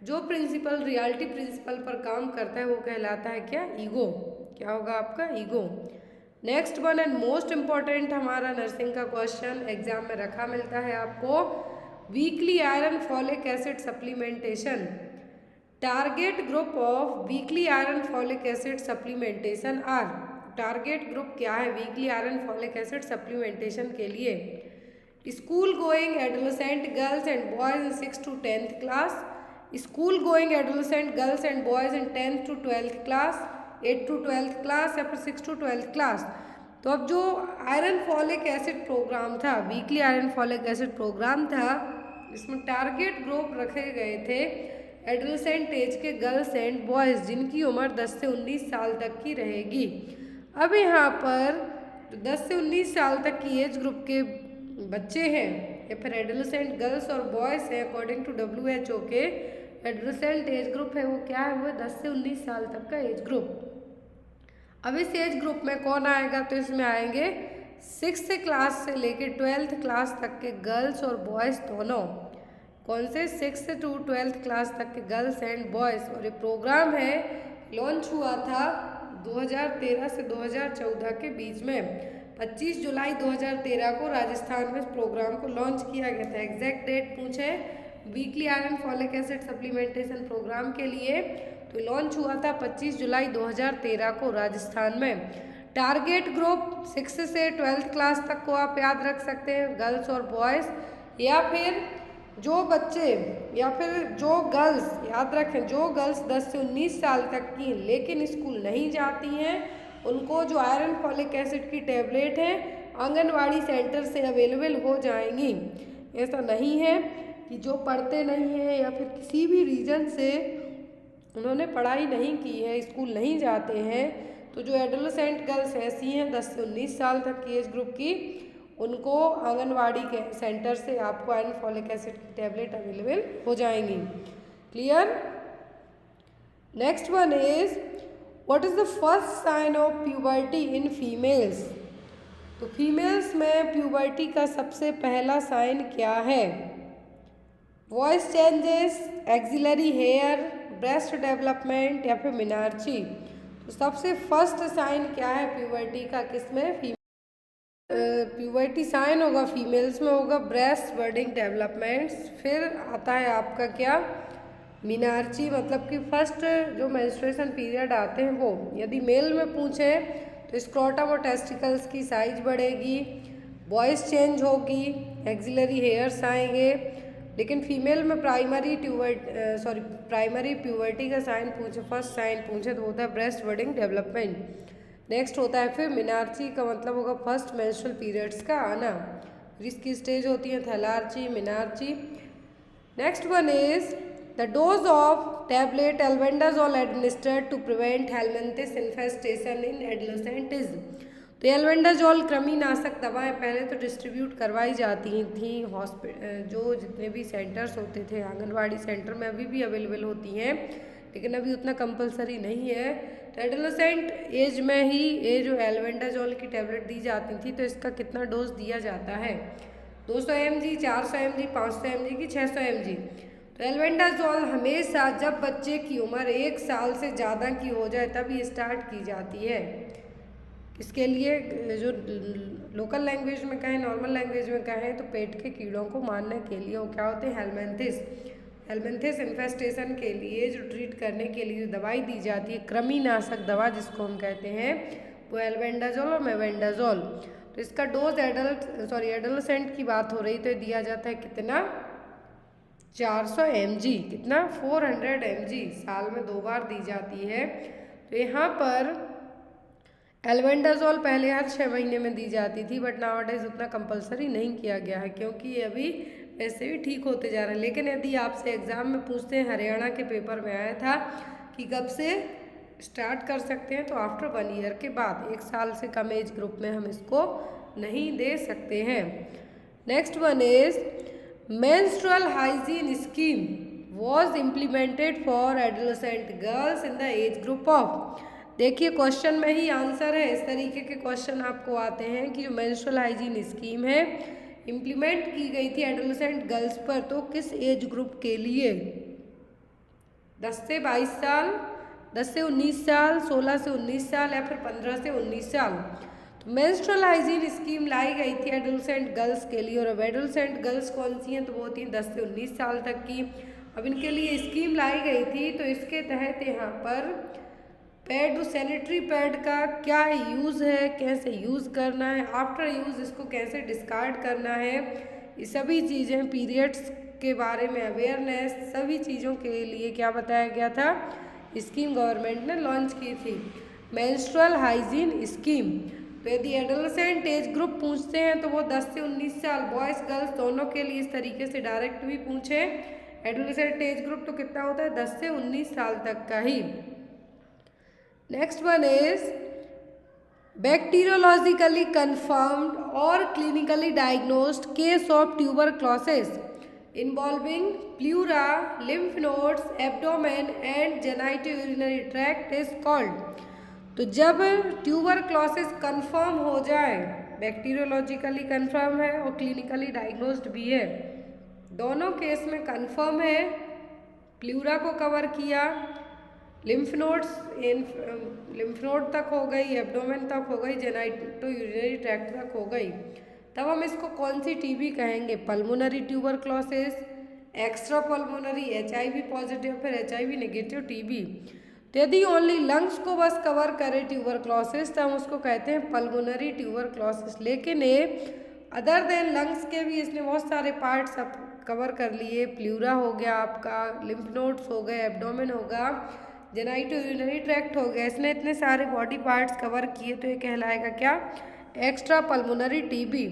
जो प्रिंसिपल रियलिटी प्रिंसिपल पर काम करता है वो कहलाता है क्या, ईगो। क्या होगा आपका, ego. Next one and most important हमारा नर्सिंग का क्वेश्चन एग्जाम में रखा मिलता है आपको, weekly iron folic acid supplementation. Target group of weekly iron folic acid supplementation are. Target group क्या है weekly iron folic acid supplementation के लिए, school going adolescent girls and boys in 6th to 10th class, school going adolescent girls and boys in 10th to 12th class, 8th to 12th class या फिर 6th to 12th class. तो अब जो iron folic acid programme था, weekly iron folic acid programme था, इसमें target group रखे गए थे एडोलेसेंट एज के गर्ल्स एंड बॉयज़ जिनकी उम्र 10 से 19 साल तक की रहेगी। अब यहाँ पर 10 से 19 साल तक की एज ग्रुप के बच्चे हैं या फिर एडोलेसेंट गर्ल्स और बॉयज़ हैं, अकॉर्डिंग टू WHO के एडोलेसेंट एज ग्रुप है वो क्या है, वो 10 से 19 साल तक का एज ग्रुप। अब इस एज ग्रुप में कौन आएगा, तो इसमें आएंगे 6th क्लास से लेकर 12th क्लास तक के गर्ल्स और बॉयज़ दोनों। कौन से, 6th to 12th क्लास तक के गर्ल्स एंड बॉयज़। और ये प्रोग्राम है लॉन्च हुआ था 2013 से 2014 के बीच में। 25 जुलाई 2013 को राजस्थान में इस प्रोग्राम को लॉन्च किया गया था। एग्जैक्ट डेट पूछे weekly iron folic acid supplementation programme के लिए, तो लॉन्च हुआ था 25 जुलाई 2013 को राजस्थान में। टारगेट ग्रुप 6 से 12th क्लास तक को आप याद रख सकते हैं, गर्ल्स और बॉयज़, या फिर जो बच्चे या फिर जो गर्ल्स, याद रखें जो गर्ल्स 10 से 19 साल तक की लेकिन स्कूल नहीं जाती हैं, उनको जो आयरन फॉलिक एसिड की टैबलेट है आंगनवाड़ी सेंटर से अवेलेबल हो जाएंगी। ऐसा नहीं है कि जो पढ़ते नहीं हैं या फिर किसी भी रीज़न से उन्होंने पढ़ाई नहीं की है, स्कूल नहीं जाते हैं, तो जो एडोलेसेंट गर्ल्स ऐसी हैं 10 से 19 साल तक की एज ग्रुप की, उनको आंगनवाड़ी के सेंटर से आपको आयरन फॉलिक एसिड की टैबलेट अवेलेबल हो जाएंगी। Clear. Next one is what is the first sign of puberty in females. तो फीमेल्स में प्यूबर्टी का सबसे पहला साइन क्या है, voice changes, axillary hair, breast development या फिर मिनार्ची। तो सबसे फर्स्ट साइन क्या है प्यूबर्टी का, किसमें, प्यूबर्टी साइन होगा फीमेल्स में होगा ब्रेस्ट बर्डिंग डेवलपमेंट्स। फिर आता है आपका क्या, मिनार्ची, मतलब कि फर्स्ट जो मेंस्ट्रुएशन पीरियड आते हैं वो। यदि मेल में पूछें तो स्क्रोटम और टेस्टिकल्स की साइज बढ़ेगी, वॉइस चेंज होगी, एक्सिलरी हेयर्स आएंगे। लेकिन फीमेल में प्राइमरी प्यूबर्टी का साइन पूछे, फर्स्ट साइन पूछे तो होता है ब्रेस्ट बडिंग डेवलपमेंट। नेक्स्ट होता है फिर मिनार्ची का मतलब होगा फर्स्ट मेंस्ट्रुअल पीरियड्स का आना। इसकी स्टेज होती है thelarche, menarche. Next one is the dose of tablet albendazole administered to prevent helminthic infestation in adolescentism. तो एल्बेंडाजोल कृमिनाशक दवाएं पहले तो डिस्ट्रीब्यूट करवाई जाती थी हॉस्पिटल, जो जितने भी सेंटर्स होते थे आंगनवाड़ी सेंटर में अभी भी अवेलेबल होती हैं, लेकिन अभी उतना कंपलसरी नहीं है। तो एडोलेसेंट एज में ही ये जो एल्बेंडाजोल की टैबलेट दी जाती थी, तो इसका कितना डोज दिया जाता है? 200 mg, 400 mg, 500 mg की 600 mg। तो एल्बेंडाजोल हमेशा जब बच्चे की उम्र 1 साल से ज़्यादा की हो जाए तभी स्टार्ट की जाती है। इसके लिए जो लोकल लैंग्वेज में कहें, नॉर्मल लैंग्वेज में कहें तो पेट के कीड़ों को मारने के लिए वो क्या होते हैं, हेलमिंथिस इन्फेस्टेशन के लिए जो ट्रीट करने के लिए जो दवाई दी जाती है, कृमिनाशक दवा जिसको हम कहते हैं, वो एल्बेंडाजोल और मेबेंडाजोल। तो इसका डोज एडोलेसेंट की बात हो रही तो दिया जाता है कितना, 400 mg, कितना 400 mg साल में 2 बार दी जाती है। तो यहाँ पर एल्बेंडाजोल पहले हर 6 महीने में दी जाती थी, बट नाउअडेज उतना कंपलसरी नहीं किया गया है क्योंकि ये अभी वैसे भी ठीक होते जा रहे हैं। लेकिन यदि आपसे एग्ज़ाम में पूछते हैं, हरियाणा के पेपर में आया था कि कब से स्टार्ट कर सकते हैं, तो आफ्टर 1 ईयर के बाद, 1 साल से कम एज ग्रुप में हम इसको नहीं दे सकते हैं। Next one is menstrual hygiene scheme was implemented for adolescent girls in the age group of. देखिए क्वेश्चन में ही आंसर है, इस तरीके के क्वेश्चन आपको आते हैं कि जो मेंस्ट्रुअल हाइजीन स्कीम है इम्प्लीमेंट की गई थी एडोलेसेंट गर्ल्स पर, तो किस एज ग्रुप के लिए? 10 से 22 साल, 10 से 19 साल, 16 से 19 साल या फिर 15 से 19 साल। तो मेंस्ट्रुअल हाइजीन स्कीम लाई गई थी एडोलेसेंट गर्ल्स के लिए। और अब एडोलेसेंट गर्ल्स कौन सी हैं? तो वो होती हैं 10 से 19 साल तक की। अब इनके लिए स्कीम लाई गई थी, तो इसके तहत यहाँ पर पैड, सैनिटरी पैड का क्या यूज़ है, कैसे यूज़ करना है, आफ्टर यूज़ इसको कैसे डिस्कार्ड करना है, ये सभी चीज़ें, पीरियड्स के बारे में अवेयरनेस, सभी चीज़ों के लिए क्या बताया गया था, स्कीम गवर्नमेंट ने लॉन्च की थी, मेंस्ट्रुअल हाइजीन स्कीम। तो यदि एडोलेसेंट एज ग्रुप पूछते हैं तो वो 10 से 19 साल, बॉयज़ गर्ल्स दोनों के लिए इस तरीके से डायरेक्ट भी पूछे एडोलेसेंट एज ग्रुप तो कितना होता है, 10 से 19 साल तक का ही। Next one is bacteriologically confirmed or clinically diagnosed case of tuberculosis involving pleura, lymph nodes, abdomen and genitourinary tract is called। तो जब ट्यूबरक्लोसिस कंफर्म हो जाए, बैक्टीरियोलॉजिकली कंफर्म है और क्लिनिकली डायग्नोस्ड भी है, दोनों केस में कंफर्म है, प्लूरा को कवर किया, लिम्फ नोड तक हो गई, एब्डोमेन तक हो गई, जेनाइटो-यूरिनरी ट्रैक्ट तक हो गई, तब हम इसको कौन सी टीबी कहेंगे? Pulmonary tuberculosis, extra pulmonary, HIV positive, फिर HIV नेगेटिव टीबी। तो यदि ओनली लंग्स को बस कवर करे ट्यूबरक्लोसिस तो हम उसको कहते हैं पल्मोनरी ट्यूबरक्लोसिस। लेकिन ये अदर देन लंग्स के भी इसने बहुत सारे पार्ट्स अब कवर कर लिए, प्लूरा हो गया आपका, लिम्फ नोड्स हो गए, एब्डोमेन होगा, जेनाइटो-यूरिनरी ट्रैक्ट हो गया, इसने इतने सारे बॉडी पार्ट्स कवर किए तो ये कहलाएगा क्या? Extra pulmonary TB.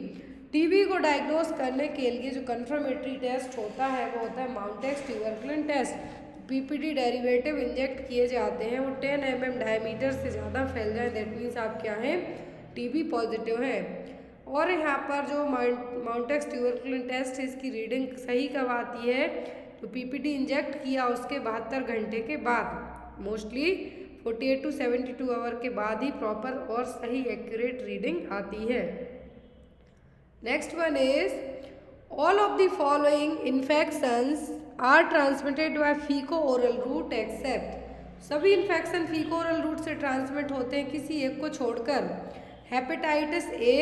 टीबी को डायग्नोस करने के लिए जो कन्फर्मेटरी टेस्ट होता है वो होता है Mantoux tuberculin test. PPT derivative inject किए जाते हैं, वो 10 mm डायमीटर से ज़्यादा फैल जाए, दैट मीन्स आप क्या हैं? TB पॉजिटिव हैं। और यहाँ पर जो माउंटेक्स ट्यूबरकुलिन टेस्ट है इसकी रीडिंग सही कब आती है? तो PPT इंजेक्ट किया उसके 72 घंटे के बाद, मोस्टली 48 to 72 आवर के बाद ही प्रॉपर और सही एक्यूरेट रीडिंग आती है। Next one is all of the following infections are transmitted by feco oral route except. सभी इन्फेक्शन फीको ओरल रूट से ट्रांसमिट होते हैं किसी एक को छोड़कर। Hepatitis A,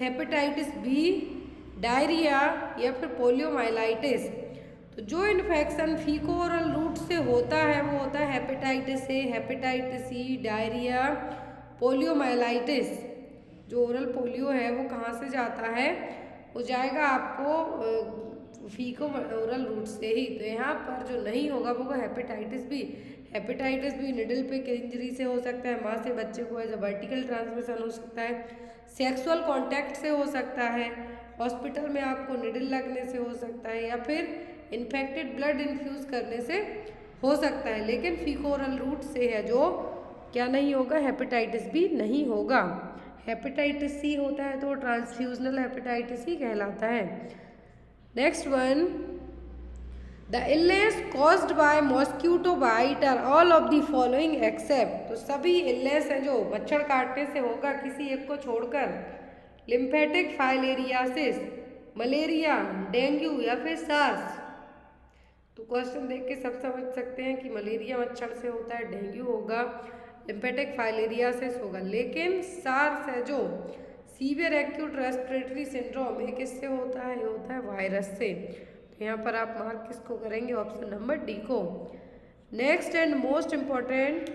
hepatitis B, diarrhoea या फिर पोलियोमाइलाइटिस। तो जो इन्फेक्शन फीको ओरल रूट से होता है वो होता है hepatitis A, hepatitis C, diarrhoea, poliomyelitis. जो ओरल पोलियो है वो कहाँ से जाता है? हो जाएगा आपको फीको ओरल रूट से ही। तो यहाँ पर जो नहीं होगा वो hepatitis B. Hepatitis B needle पे इंजरी से हो सकता है, माँ से बच्चे को एज अ वर्टिकल ट्रांसमिशन हो सकता है, सेक्सुअल कांटेक्ट से हो सकता है, हॉस्पिटल में आपको निडल लगने से हो सकता है, या फिर इन्फेक्टेड ब्लड इन्फ्यूज़ करने से हो सकता है। लेकिन फीको ओरल रूट से है जो क्या नहीं होगा, हेपेटाइटिस बी नहीं होगा। हेपेटाइटिस सी होता है तो ट्रांसफ्यूजनल हेपेटाइटिस ही कहलाता है। Next one, the illness caused by mosquito bite are all of the following except. तो सभी इलनेस हैं जो मच्छर काटने से होगा किसी एक को छोड़कर, लिम्फेटिक फाइलेरियासिस, मलेरिया, डेंगू या फिर सार्स। तो क्वेश्चन देख के सब समझ सकते हैं कि मलेरिया मच्छर से होता है, डेंगू होगा, लिम्फेटिक फाइलेरियासिस होगा। लेकिन सार्स है जो सीवियर एक्यूट रेस्पिरेटरी सिंड्रोम, ये किससे होता है, ये होता है वायरस से। तो यहाँ पर आप मार्क किसको करेंगे, ऑप्शन नंबर डी को। Next and most important,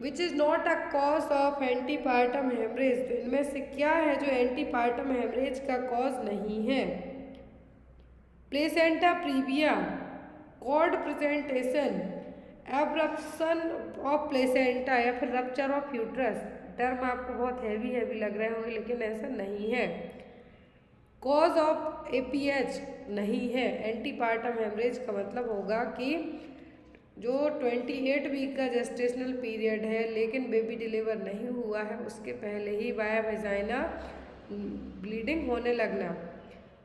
which is not a cause of antepartum haemorrhage. तो इनमें से क्या है जो एंटीपार्टम हेमरेज का कॉज नहीं है। Placenta previa, cord presentation, abruption of placenta या फिर रप्चर ऑफ यूट्रस। टर्म आपको बहुत हैवी लग रहे होंगे लेकिन ऐसा नहीं है। कॉज ऑफ एपीएच नहीं है। एंटीपार्टम हेमरेज का मतलब होगा कि जो 28 वीक का जेस्टेशनल पीरियड है लेकिन बेबी डिलीवर नहीं हुआ है उसके पहले ही वाया वेजाइना ब्लीडिंग होने लगना,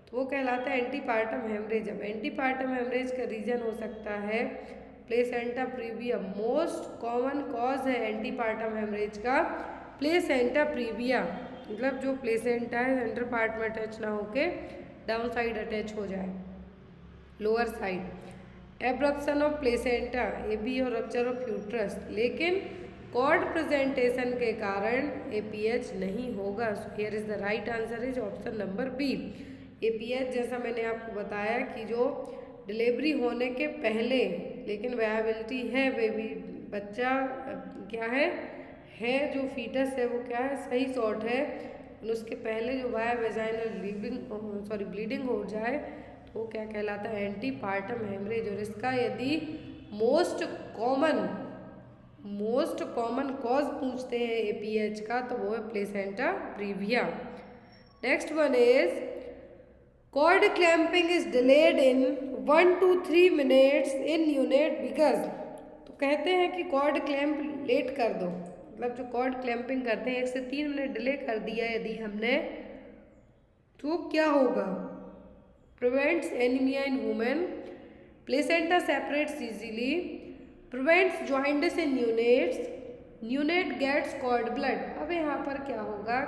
तो वो कहलाता है एंटीपार्टम हेमरेज। अब एंटीपार्टम हेमरेज का रीजन हो सकता है placenta previa. Most common cause है एंटीपार्टम हेमरेज का प्लेसेंटा प्रीविया, मतलब जो प्लेसेंटा है सेंटर पार्ट में अटैच ना होके डाउन साइड अटैच हो जाए, lower side. Abruption of placenta, A B और रप्चर ऑफ यूट्रस। लेकिन कॉर्ड प्रेजेंटेशन के कारण एपीएच नहीं होगा। So here is the right answer is option number B. APH जैसा मैंने आपको बताया कि जो डिलीवरी होने के पहले लेकिन वायबिलिटी है, बेबी बच्चा क्या है जो फीटस है वो क्या है, सही सॉर्ट है, उसके पहले जो वाया वेजाइनल ब्लीडिंग हो जाए तो वो क्या कहलाता है, एंटीपार्टम हेमरेज। और इसका यदि मोस्ट कॉमन कॉज पूछते हैं एपीएच का तो वो है placenta previa. Next one is cord clamping is delayed in 1 to 3 minutes in unit because. तो कहते हैं कि कॉर्ड क्लैंप लेट कर दो, मतलब जो कॉर्ड क्लैंपिंग करते हैं 1 से 3 मिनट डिले कर दिया यदि हमने तो क्या होगा, prevents anaemia in women, placenta separates easily, prevents jaundice in neonates, neonate gets cord blood. अब यहाँ पर क्या होगा,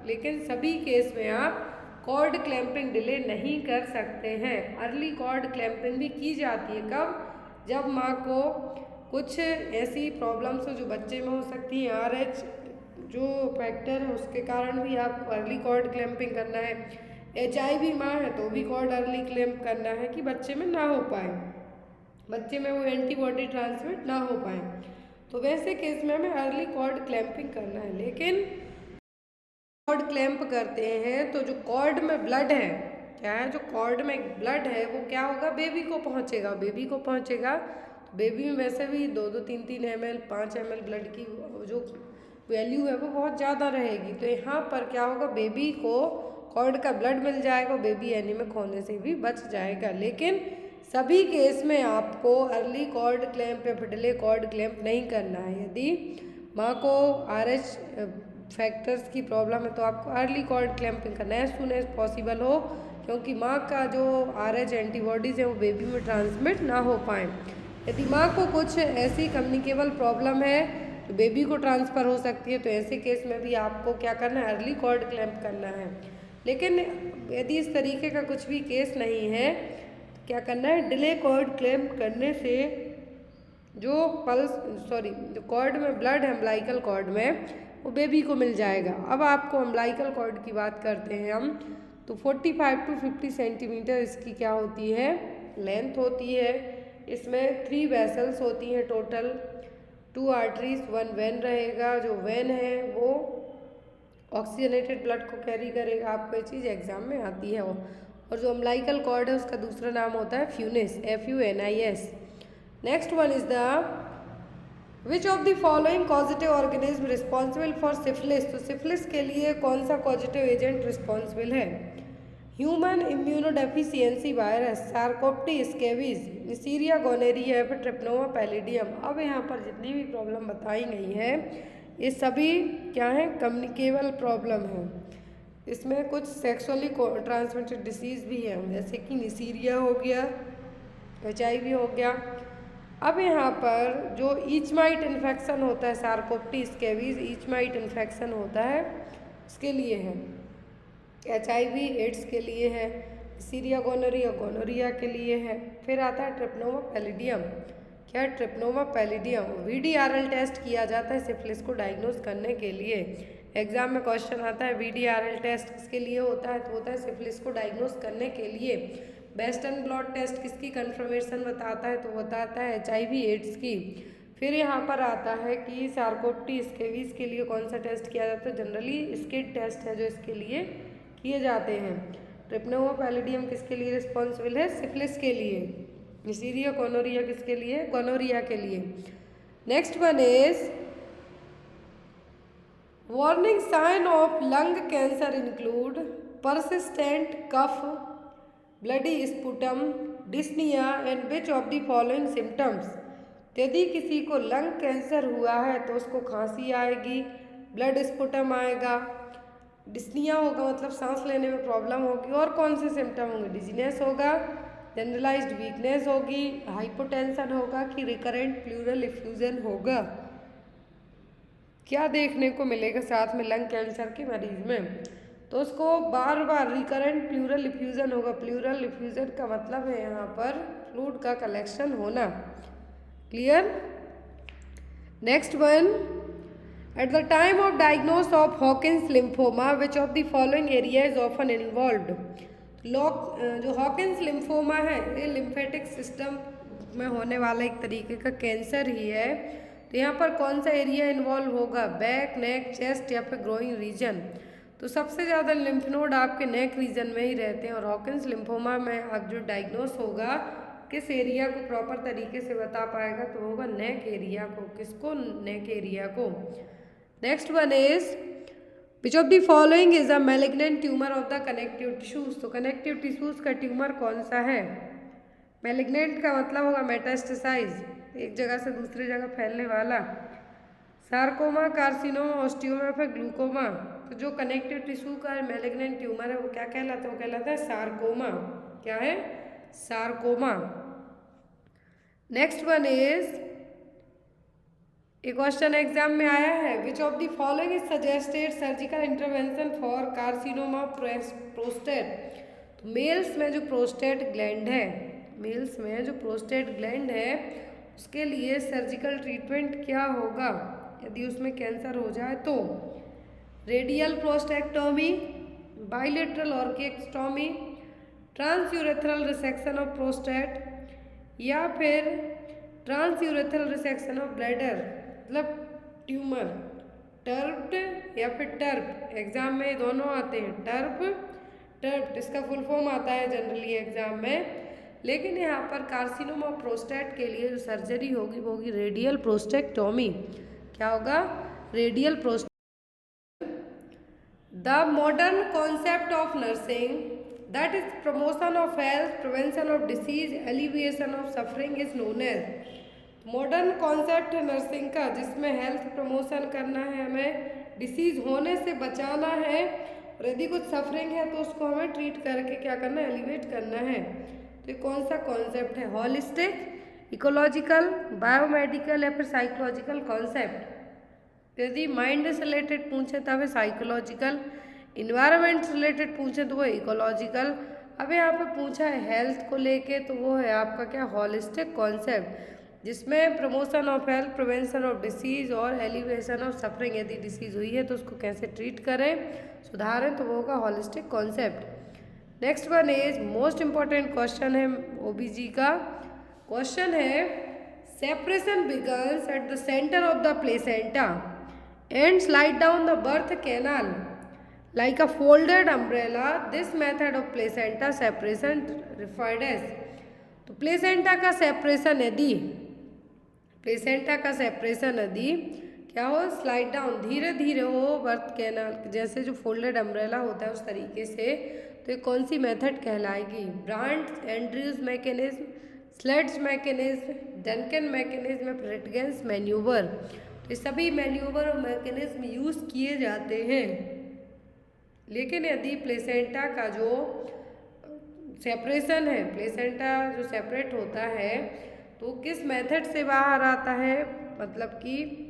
लेकिन सभी केस में आप कॉर्ड क्लैंपिंग डिले नहीं कर सकते हैं। अर्ली कॉर्ड क्लैंपिंग भी की जाती है कब, जब माँ को कुछ ऐसी प्रॉब्लम्स हो जो बच्चे में हो सकती हैं, RH जो फैक्टर है उसके कारण भी आपको अर्ली कॉर्ड क्लैंपिंग करना है। HIV माँ है तो भी कॉर्ड अर्ली क्लैंप करना है कि बच्चे में ना हो पाए, बच्चे में वो एंटीबॉडी ट्रांसमिट ना हो पाए, तो वैसे केस में हमें अर्ली कॉर्ड क्लैंपिंग करना है। लेकिन कॉर्ड क्लैंप करते हैं तो जो कॉर्ड में ब्लड है, क्या है, जो कॉर्ड में ब्लड है वो क्या होगा, बेबी को पहुंचेगा तो बेबी में वैसे भी 2-2, 3-3 ml 5 ml ब्लड की जो वैल्यू है वो बहुत ज़्यादा रहेगी। तो यहाँ पर क्या होगा, बेबी को कॉर्ड का ब्लड मिल जाएगा, बेबी एनीमिक होने से भी बच जाएगा। लेकिन सभी केस में आपको अर्ली कॉर्ड क्लैंप या फिर डिले कॉर्ड क्लैंप नहीं करना है। यदि माँ को RH फैक्टर्स की प्रॉब्लम है तो आपको अर्ली कॉर्ड क्लैंपिंग करना है एज सून एज पॉसिबल हो, क्योंकि माँ का जो RH एंटीबॉडीज़ है वो बेबी में ट्रांसमिट ना हो पाए। यदि माँ को कुछ ऐसी कम्युनिकेबल प्रॉब्लम है तो बेबी को ट्रांसफ़र हो सकती है, तो ऐसे केस में भी आपको क्या करना है, अर्ली कॉर्ड क्लैंप करना है। लेकिन यदि इस तरीके का कुछ भी केस नहीं है तो क्या करना है, डिले कॉर्ड क्लैंप करने से जो कॉर्ड में ब्लड है अम्बिलिकल कॉर्ड में वो बेबी को मिल जाएगा। अब आपको अम्बिलिकल कॉर्ड की बात करते हैं हम, तो 45 to 50 सेंटीमीटर इसकी क्या होती है, लेंथ होती है। इसमें 3 वेसल्स होती हैं टोटल, 2 आर्टरीज 1 वेन रहेगा। जो वेन है वो ऑक्सीजनेटेड ब्लड को कैरी करेगा, आपको ये चीज़ एग्जाम में आती है। और जो अम्लाइकल कॉर्ड है उसका दूसरा नाम होता है funis, FUNIS। Next one is the which of the following causative organism responsible for syphilis. तो सिफिलिस के लिए कौन सा कॉजिटिव एजेंट रिस्पॉन्सिबल है? Human immunodeficiency virus, sarcoptes scabiei, neisseria gonorrhoea या फिर ट्रिप्नोमा पैलिडियम। अब यहाँ पर जितनी भी प्रॉब्लम बताई गई है ये सभी क्या हैं? कम्युनिकेबल प्रॉब्लम है। इसमें कुछ सेक्सुअली ट्रांसमिटेड डिसीज़ भी हैं, जैसे कि निसीरिया हो गया, HIV हो गया। अब यहाँ पर जो ईचमाइट इन्फेक्शन होता है, सार्कोप्टी स्केविस ईचमाइट इन्फेक्शन होता है, उसके लिए है। HIV एड्स के लिए है, सीरिया गोनोरिया के लिए है। फिर आता है ट्रिप्नोमा पैलिडियम। क्या है? ट्रिप्नोमा पैलिडियम। VDRL टेस्ट किया जाता है सिफिलिस को डायग्नोज करने के लिए। एग्जाम में क्वेश्चन आता है VDRL टेस्ट किसके लिए होता है? तो होता है सिफिलिस को डायग्नोज करने के लिए। वेस्टर्न ब्लॉट टेस्ट किसकी कन्फर्मेशन बताता है? तो बताता है HIV एड्स की। फिर यहाँ पर आता है कि सार्कोप्टी स्केविस के लिए कौन सा टेस्ट किया जाता है? जनरली स्किड टेस्ट है जो इसके लिए किए जाते हैं। ट्रिप्नोमा पैलिडियम किसके लिए रिस्पॉन्सिबल है? सिफिलिस के लिए। निसीरिया गोनोरिया किसके लिए? गोनोरिया के लिए। Next one is warning sign of lung cancer include persistent cough, bloody sputum, dyspnoea and which of the following symptoms. यदि किसी को लंग कैंसर हुआ है तो उसको खांसी आएगी, ब्लड स्पुटम आएगा, डिस्निया होगा मतलब सांस लेने में प्रॉब्लम होगी, और कौन से सिम्टम होंगे? डिजीनेस होगा, जनरलाइज्ड वीकनेस होगी, हाइपोटेंशन होगा कि रिकरेंट प्लूरल इफ्यूजन होगा। क्या देखने को मिलेगा साथ में लंग कैंसर के मरीज में? तो उसको बार बार रिकरेंट प्लूरल इफ्यूजन होगा। प्लूरल इफ्यूजन का मतलब है यहाँ पर फ्लूइड का कलेक्शन होना। Clear? Next one, at the time of diagnosis of Hawkins lymphoma which of the following area is often involved। जो हॉकिंस लिम्फोमा है ये लिम्फेटिक सिस्टम में होने वाला एक तरीके का कैंसर ही है। तो यहाँ पर कौन सा एरिया इन्वॉल्व होगा? बैक, नेक, चेस्ट या फिर ग्रोइंग रीजन। तो सबसे ज़्यादा लिम्फ नोड आपके नेक रीजन में ही रहते हैं। और हॉकिंस लिम्फोमा में आप जो डायग्नोस होगा किस एरिया को प्रॉपर तरीके से बता पाएगा? तो होगा नेक एरिया को। किसको? नेक एरिया को। Next one is which of the following is a malignant tumour of the connective tissues. तो कनेक्टिव टिश्यूज का ट्यूमर कौन सा है? मैलिग्नेंट का मतलब होगा मेटास्टेसाइज, एक जगह से दूसरी जगह फैलने वाला। सार्कोमा, कार्सिनोमा, ऑस्टियोमा, फिर ग्लूकोमा। तो जो कनेक्टिव टिश्यू का मैलिग्नेंट ट्यूमर है वो क्या कहलाता है? वो कहलाता है सार्कोमा। क्या है? सार्कोमा। नेक्स्ट वन इज एक क्वेश्चन एग्जाम में आया है विच of the following is suggested surgical intervention for carcinoma prostate. तो मेल्स में जो प्रोस्टेट ग्लैंड है, मेल्स में जो प्रोस्टेट ग्लैंड है उसके लिए सर्जिकल ट्रीटमेंट क्या होगा यदि उसमें कैंसर हो जाए? तो radical prostatectomy, bilateral orchiectomy, transurethral resection of prostate या फिर ट्रांसयूरेथ्रल रिसेक्शन ऑफ ब्लैडर मतलब ट्यूमर। टर्प्ड या फिर टर्प, एग्जाम में दोनों आते हैं। टर्प इसका फुल फॉर्म आता है जनरली एग्जाम में, लेकिन यहाँ पर कार्सिनोमा प्रोस्टेट के लिए जो सर्जरी होगी वो होगी रेडियल प्रोस्टेक्टोमी। क्या होगा? Radial prostate. The modern concept of nursing that is promotion of health, prevention of disease, alleviation of suffering is known as. Modern concept है नर्सिंग का जिसमें हेल्थ प्रमोशन करना है, हमें डिसीज होने से बचाना है, और यदि कुछ सफरिंग है तो उसको हमें ट्रीट करके क्या करना है? एलिवेट करना है। तो ये कौन सा कॉन्सेप्ट है? हॉलिस्टिक, इकोलॉजिकल, बायोमेडिकल या फिर साइकोलॉजिकल कॉन्सेप्ट। यदि माइंड से रिलेटेड पूछे तब है साइकोलॉजिकल, इन्वायरमेंट से रिलेटेड पूछे तो वो इकोलॉजिकल। अब यहाँ पे पूछा है हेल्थ को लेके तो वो है आपका क्या? हॉलिस्टिक कॉन्सेप्ट, जिसमें promotion of health, prevention of disease और एलिवेशन ऑफ सफरिंग। यदि डिसीज हुई है तो उसको कैसे ट्रीट करें, सुधारें, तो वो होगा holistic concept. Next one is most important question है OBG का। क्वेश्चन है separation begins at the centre of the placenta and slide down the birth canal like a folded umbrella. This method of placenta separation referred as, तो placenta का separation यदि क्या हो, slide down धीरे धीरे हो बर्थ कैनाल जैसे जो फोल्डेड अम्ब्रेला होता है उस तरीके से, तो ये कौन सी मेथड कहलाएगी? Brandt Andrews mechanism, Slade's mechanism, Duncan mechanism, Ritgen's manoeuvre. तो ये सभी मैन्यूवर और मैकेनिज्म यूज़ किए जाते हैं। लेकिन यदि प्लेसेंटा का जो सेपरेशन है, प्लेसेंटा जो सेपरेट होता है तो किस मेथड से बाहर आता है, मतलब कि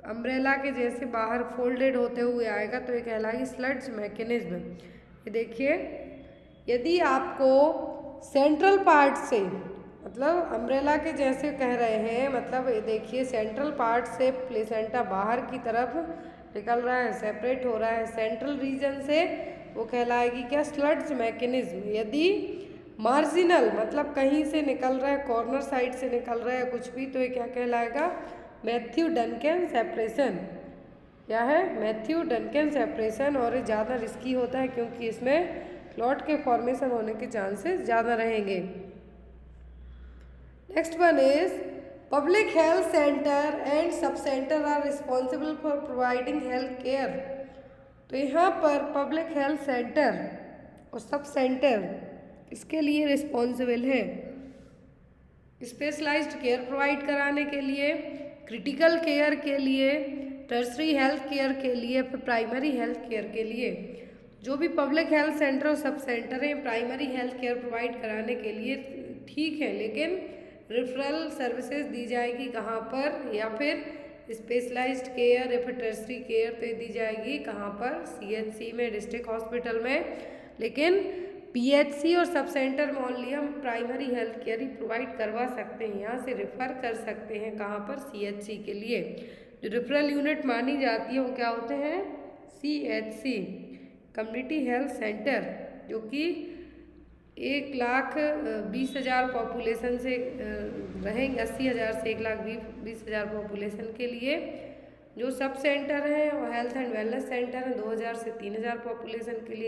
अम्ब्रेला के जैसे बाहर फोल्डेड होते हुए आएगा, तो ये कहलाएगी स्लड्स मैकेनिज्म। ये देखिए, यदि आपको सेंट्रल पार्ट से, मतलब अम्ब्रेला के जैसे कह रहे हैं, मतलब ये देखिए सेंट्रल पार्ट से प्लेसेंटा बाहर की तरफ निकल रहा है, सेपरेट हो रहा है सेंट्रल रीजन से, वो कहलाएगी क्या? स्लड्स मैकेनिज्म। यदि मार्जिनल मतलब कहीं से निकल रहा है, कॉर्नर साइड से निकल रहा है कुछ भी, तो ये क्या कहलाएगा? Matthew Duncan separation. क्या है? Matthew Duncan separation. और ये ज़्यादा रिस्की होता है क्योंकि इसमें क्लॉट के फॉर्मेशन होने के चांसेस ज़्यादा रहेंगे। Next one is public health centre and sub centre are responsible for providing health care. तो यहाँ पर पब्लिक हेल्थ सेंटर और सब सेंटर इसके लिए रिस्पॉन्सिबल है स्पेशलाइज्ड केयर प्रोवाइड कराने के लिए, क्रिटिकल केयर के लिए, टर्सरी हेल्थ केयर के लिए, फिर प्राइमरी हेल्थ केयर के लिए। जो भी पब्लिक हेल्थ सेंटर और सब सेंटर हैं प्राइमरी हेल्थ केयर प्रोवाइड कराने के लिए ठीक है, लेकिन रेफरल सर्विसेज दी जाएगी कहाँ पर? या फिर स्पेशलाइज्ड केयर या फिर टर्सरी केयर तो दी जाएगी कहाँ पर? CHC में, डिस्ट्रिक्ट हॉस्पिटल में। लेकिन PHC और सब सेंटर में ओनली हम प्राइमरी हेल्थ केयर ही प्रोवाइड करवा सकते हैं, यहाँ से रेफ़र कर सकते हैं कहाँ पर? CHC के लिए। जो रेफरल यूनिट मानी जाती है वो क्या होते हैं? CHC कम्युनिटी हेल्थ सेंटर, जो कि 1,20,000 पॉपुलेशन से रहेंगे, 80,000 से 1,20,000 पॉपुलेशन के लिए। जो सब सेंटर हैं वो हेल्थ एंड वेलनेस सेंटर हैं 2,000 से 3,000 पॉपुलेशन के लिए।